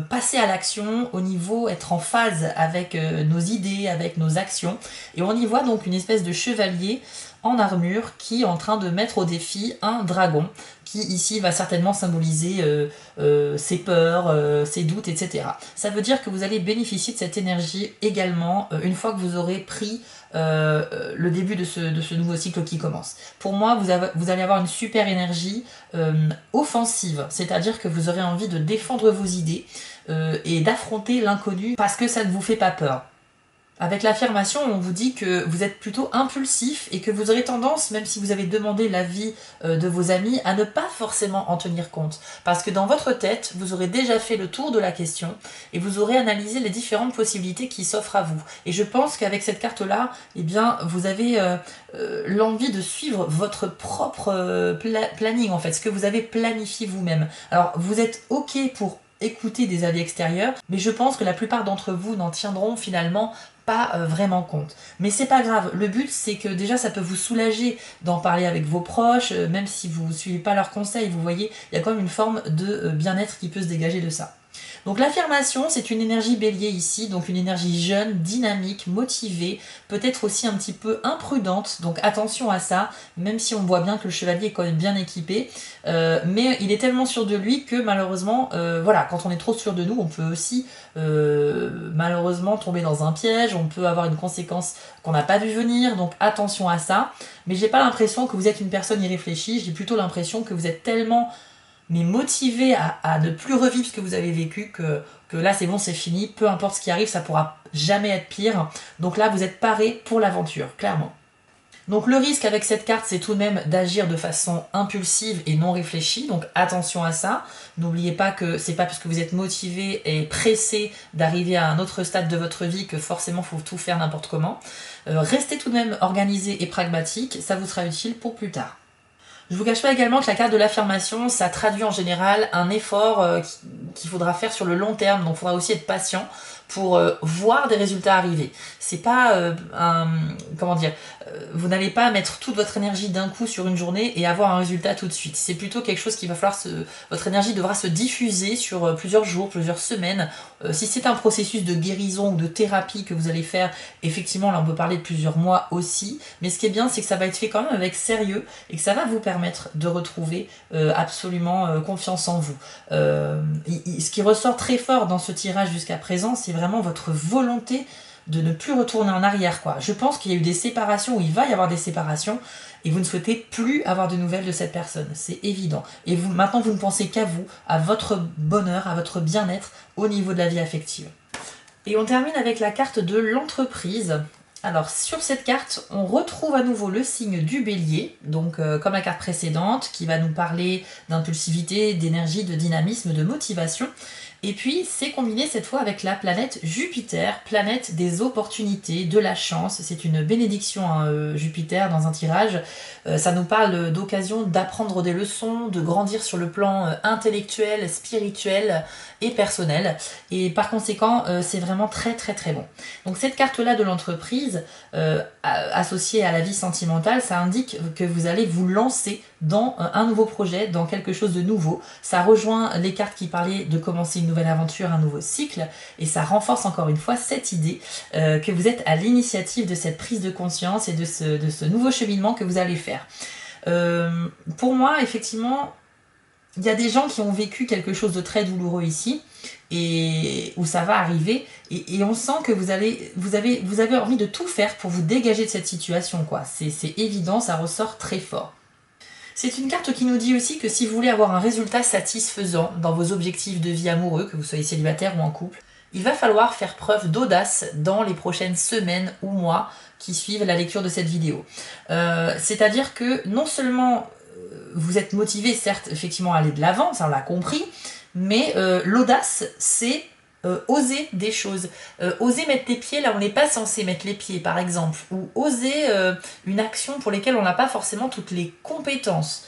passer à l'action, au niveau être en phase avec nos idées, avec nos actions. Et on y voit donc une espèce de chevalier en armure qui est en train de mettre au défi un dragon qui ici va certainement symboliser ses peurs, ses doutes, etc. Ça veut dire que vous allez bénéficier de cette énergie également une fois que vous aurez pris le début de ce nouveau cycle qui commence. Pour moi, vous allez avoir une super énergie offensive, c'est-à-dire que vous aurez envie de défendre vos idées et d'affronter l'inconnu parce que ça ne vous fait pas peur. Avec l'affirmation, on vous dit que vous êtes plutôt impulsif et que vous aurez tendance, même si vous avez demandé l'avis de vos amis, à ne pas forcément en tenir compte. Parce que dans votre tête, vous aurez déjà fait le tour de la question et vous aurez analysé les différentes possibilités qui s'offrent à vous. Et je pense qu'avec cette carte-là, eh bien, vous avez l'envie de suivre votre propre planning, en fait, ce que vous avez planifié vous-même. Alors, vous êtes OK pour écouter des avis extérieurs, mais je pense que la plupart d'entre vous n'en tiendront finalement pas vraiment compte. Mais c'est pas grave, le but c'est que déjà ça peut vous soulager d'en parler avec vos proches, même si vous ne suivez pas leurs conseils, vous voyez, il y a quand même une forme de bien-être qui peut se dégager de ça. Donc l'affirmation, c'est une énergie bélier ici, donc une énergie jeune, dynamique, motivée, peut-être aussi un petit peu imprudente, donc attention à ça, même si on voit bien que le chevalier est quand même bien équipé, mais il est tellement sûr de lui que malheureusement, voilà, quand on est trop sûr de nous, on peut aussi malheureusement tomber dans un piège, on peut avoir une conséquence qu'on n'a pas vu venir, donc attention à ça, mais j'ai pas l'impression que vous êtes une personne irréfléchie, j'ai plutôt l'impression que vous êtes tellement mais motivé à ne plus revivre ce que vous avez vécu, que là c'est bon, c'est fini, peu importe ce qui arrive, ça pourra jamais être pire. Donc là vous êtes paré pour l'aventure, clairement. Donc le risque avec cette carte, c'est tout de même d'agir de façon impulsive et non réfléchie, donc attention à ça. N'oubliez pas que c'est pas parce que vous êtes motivé et pressé d'arriver à un autre stade de votre vie que forcément il faut tout faire n'importe comment. Restez tout de même organisé et pragmatique, ça vous sera utile pour plus tard. Je vous cache pas également que la carte de l'affirmation, ça traduit en général un effort qu'il faudra faire sur le long terme, donc il faudra aussi être patient pour voir des résultats arriver. C'est pas comment dire, vous n'allez pas mettre toute votre énergie d'un coup sur une journée et avoir un résultat tout de suite. C'est plutôt quelque chose qui va falloir votre énergie devra se diffuser sur plusieurs jours, plusieurs semaines. Si c'est un processus de guérison ou de thérapie que vous allez faire, effectivement là on peut parler de plusieurs mois aussi, mais ce qui est bien c'est que ça va être fait quand même avec sérieux et que ça va vous permettre de retrouver absolument confiance en vous. Ce qui ressort très fort dans ce tirage jusqu'à présent, c'est vraiment votre volonté de ne plus retourner en arrière, quoi. Je pense qu'il y a eu des séparations, ou il va y avoir des séparations, et vous ne souhaitez plus avoir de nouvelles de cette personne, c'est évident. Et vous, maintenant, vous ne pensez qu'à vous, à votre bonheur, à votre bien-être au niveau de la vie affective. Et on termine avec la carte de l'entreprise. Alors sur cette carte, on retrouve à nouveau le signe du Bélier, donc comme la carte précédente, qui va nous parler d'impulsivité, d'énergie, de dynamisme, de motivation. Et puis c'est combiné cette fois avec la planète Jupiter, planète des opportunités, de la chance. C'est une bénédiction Jupiter dans un tirage. Ça nous parle d'occasion d'apprendre des leçons, de grandir sur le plan intellectuel, spirituel et personnel. Et par conséquent, c'est vraiment très très très bon. Donc cette carte-là de l'entreprise, associée à la vie sentimentale, ça indique que vous allez vous lancer dans un nouveau projet, dans quelque chose de nouveau. Ça rejoint les cartes qui parlaient de commencer une nouvelle aventure, un nouveau cycle, et ça renforce encore une fois cette idée que vous êtes à l'initiative de cette prise de conscience et de ce nouveau cheminement que vous allez faire. Pour moi, effectivement, il y a des gens qui ont vécu quelque chose de très douloureux ici, et où ça va arriver, et on sent que vous avez envie de tout faire pour vous dégager de cette situation, quoi. C'est évident, ça ressort très fort. C'est une carte qui nous dit aussi que si vous voulez avoir un résultat satisfaisant dans vos objectifs de vie amoureux, que vous soyez célibataire ou en couple, il va falloir faire preuve d'audace dans les prochaines semaines ou mois qui suivent la lecture de cette vidéo. C'est-à-dire que non seulement vous êtes motivé, certes, effectivement, à aller de l'avant, ça on l'a compris, mais l'audace, c'est oser des choses, oser mettre les pieds là où on n'est pas censé mettre les pieds par exemple, ou oser une action pour laquelle on n'a pas forcément toutes les compétences.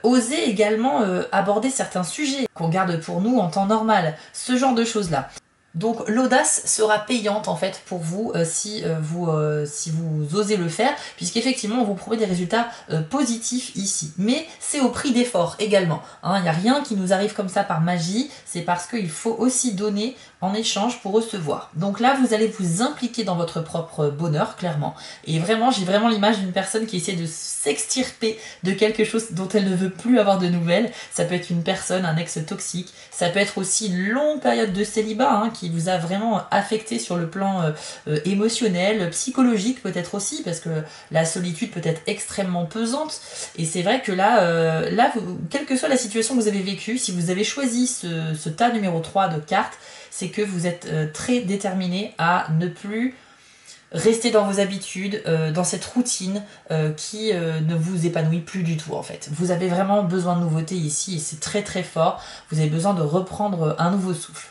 Oser également aborder certains sujets qu'on garde pour nous en temps normal, ce genre de choses-là. Donc l'audace sera payante en fait pour vous si vous osez le faire, puisqu'effectivement on vous promet des résultats positifs ici. Mais c'est au prix d'efforts également. Il n'y a rien qui nous arrive comme ça par magie, c'est parce qu'il faut aussi donner en échange pour recevoir. Donc là vous allez vous impliquer dans votre propre bonheur clairement. Et vraiment j'ai vraiment l'image d'une personne qui essaie de s'extirper de quelque chose dont elle ne veut plus avoir de nouvelles. Ça peut être une personne, un ex toxique, ça peut être aussi une longue période de célibat qui vous a vraiment affecté sur le plan émotionnel, psychologique peut-être aussi, parce que la solitude peut être extrêmement pesante. Et c'est vrai que là, quelle que soit la situation que vous avez vécue, si vous avez choisi ce tas numéro 3 de cartes, c'est que vous êtes très déterminé à ne plus rester dans vos habitudes, dans cette routine qui ne vous épanouit plus du tout en fait. Vous avez vraiment besoin de nouveautés ici et c'est très très fort. Vous avez besoin de reprendre un nouveau souffle.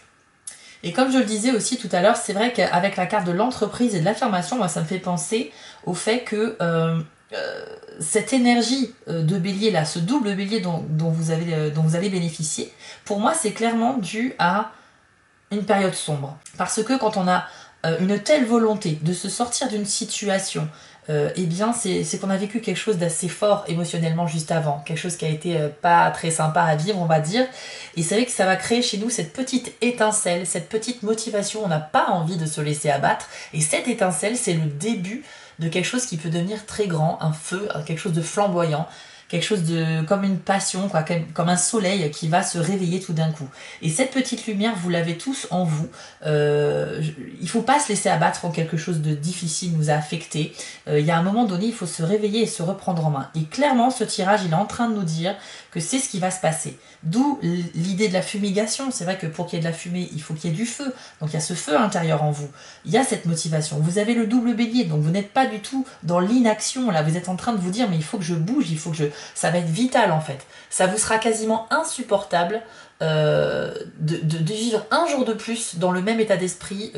Et comme je le disais aussi tout à l'heure, c'est vrai qu'avec la carte de l'entreprise et de l'affirmation, moi ça me fait penser au fait que cette énergie de bélier là, ce double bélier dont vous allez bénéficier, pour moi c'est clairement dû à une période sombre. Parce que quand on a une telle volonté de se sortir d'une situation, eh bien c'est qu'on a vécu quelque chose d'assez fort émotionnellement juste avant, quelque chose qui a été pas très sympa à vivre on va dire, et c'est vrai que ça va créer chez nous cette petite étincelle, cette petite motivation, on n'a pas envie de se laisser abattre, et cette étincelle c'est le début de quelque chose qui peut devenir très grand, un feu, quelque chose de flamboyant, quelque chose de comme une passion, quoi, comme un soleil qui va se réveiller tout d'un coup. Et cette petite lumière, vous l'avez tous en vous. Il faut pas se laisser abattre quand quelque chose de difficile nous a affecté. Il y a un moment donné, il faut se réveiller et se reprendre en main. Et clairement, ce tirage, il est en train de nous dire que c'est ce qui va se passer. D'où l'idée de la fumigation. C'est vrai que pour qu'il y ait de la fumée, il faut qu'il y ait du feu. Donc il y a ce feu à l'intérieur en vous. Il y a cette motivation. Vous avez le double bélier, donc vous n'êtes pas du tout dans l'inaction. Là, vous êtes en train de vous dire, mais il faut que je bouge, il faut que je... Ça va être vital en fait. Ça vous sera quasiment insupportable de vivre un jour de plus dans le même état d'esprit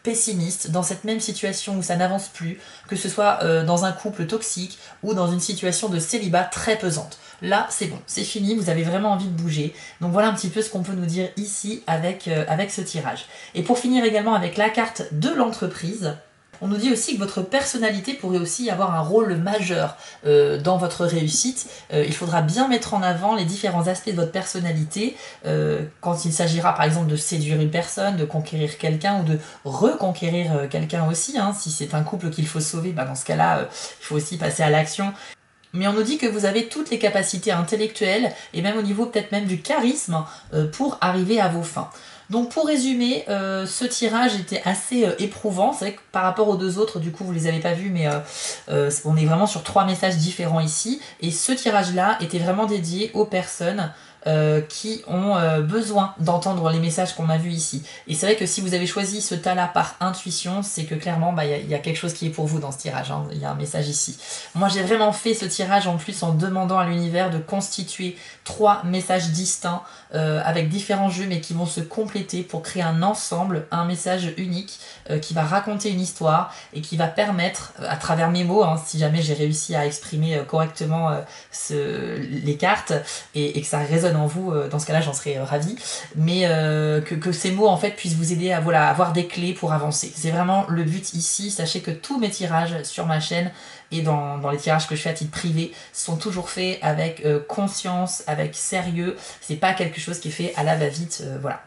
pessimiste, dans cette même situation où ça n'avance plus, que ce soit dans un couple toxique ou dans une situation de célibat très pesante. Là, c'est bon, c'est fini, vous avez vraiment envie de bouger. Donc voilà un petit peu ce qu'on peut nous dire ici avec ce tirage. Et pour finir également avec la carte de l'entreprise, on nous dit aussi que votre personnalité pourrait aussi avoir un rôle majeur dans votre réussite. Il faudra bien mettre en avant les différents aspects de votre personnalité quand il s'agira par exemple de séduire une personne, de conquérir quelqu'un ou de reconquérir quelqu'un aussi. Si c'est un couple qu'il faut sauver, dans ce cas-là, il faut aussi passer à l'action. Mais on nous dit que vous avez toutes les capacités intellectuelles et même au niveau peut-être même du charisme pour arriver à vos fins. Donc pour résumer, ce tirage était assez éprouvant. C'est vrai que par rapport aux deux autres, du coup vous les avez pas vus, mais on est vraiment sur 3 messages différents ici. Et ce tirage-là était vraiment dédié aux personnes qui ont besoin d'entendre les messages qu'on a vus ici. Et c'est vrai que si vous avez choisi ce tas-là par intuition, c'est que clairement il y a quelque chose qui est pour vous dans ce tirage. Il y a un message ici. Moi j'ai vraiment fait ce tirage en plus en demandant à l'univers de constituer 3 messages distincts avec différents jeux mais qui vont se compléter pour créer un ensemble, un message unique qui va raconter une histoire et qui va permettre, à travers mes mots, si jamais j'ai réussi à exprimer correctement les cartes et que ça résonne en vous, dans ce cas-là j'en serais ravie, mais que ces mots en fait puissent vous aider à avoir des clés pour avancer. C'est vraiment le but ici. Sachez que tous mes tirages sur ma chaîne et dans les tirages que je fais à titre privé sont toujours faits avec conscience, avec sérieux. C'est pas quelque chose qui est fait à la va-vite, voilà.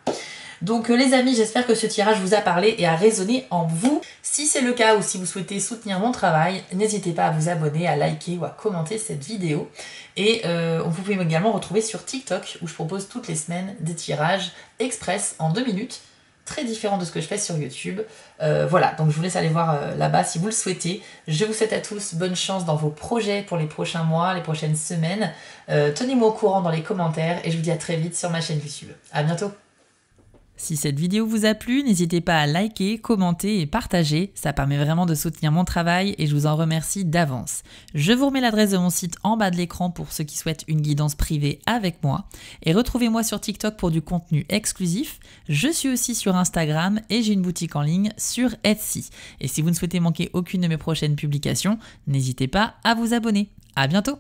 Donc les amis, j'espère que ce tirage vous a parlé et a résonné en vous. Si c'est le cas ou si vous souhaitez soutenir mon travail, n'hésitez pas à vous abonner, à liker ou à commenter cette vidéo. Et vous pouvez également retrouver sur TikTok où je propose toutes les semaines des tirages express en 2 minutes, très différents de ce que je fais sur YouTube. Voilà, donc je vous laisse aller voir là-bas si vous le souhaitez. Je vous souhaite à tous bonne chance dans vos projets pour les prochains mois, les prochaines semaines. Tenez-moi au courant dans les commentaires et je vous dis à très vite sur ma chaîne YouTube. À bientôt. Si cette vidéo vous a plu, n'hésitez pas à liker, commenter et partager, ça permet vraiment de soutenir mon travail et je vous en remercie d'avance. Je vous remets l'adresse de mon site en bas de l'écran pour ceux qui souhaitent une guidance privée avec moi et retrouvez-moi sur TikTok pour du contenu exclusif. Je suis aussi sur Instagram et j'ai une boutique en ligne sur Etsy. Et si vous ne souhaitez manquer aucune de mes prochaines publications, n'hésitez pas à vous abonner. À bientôt!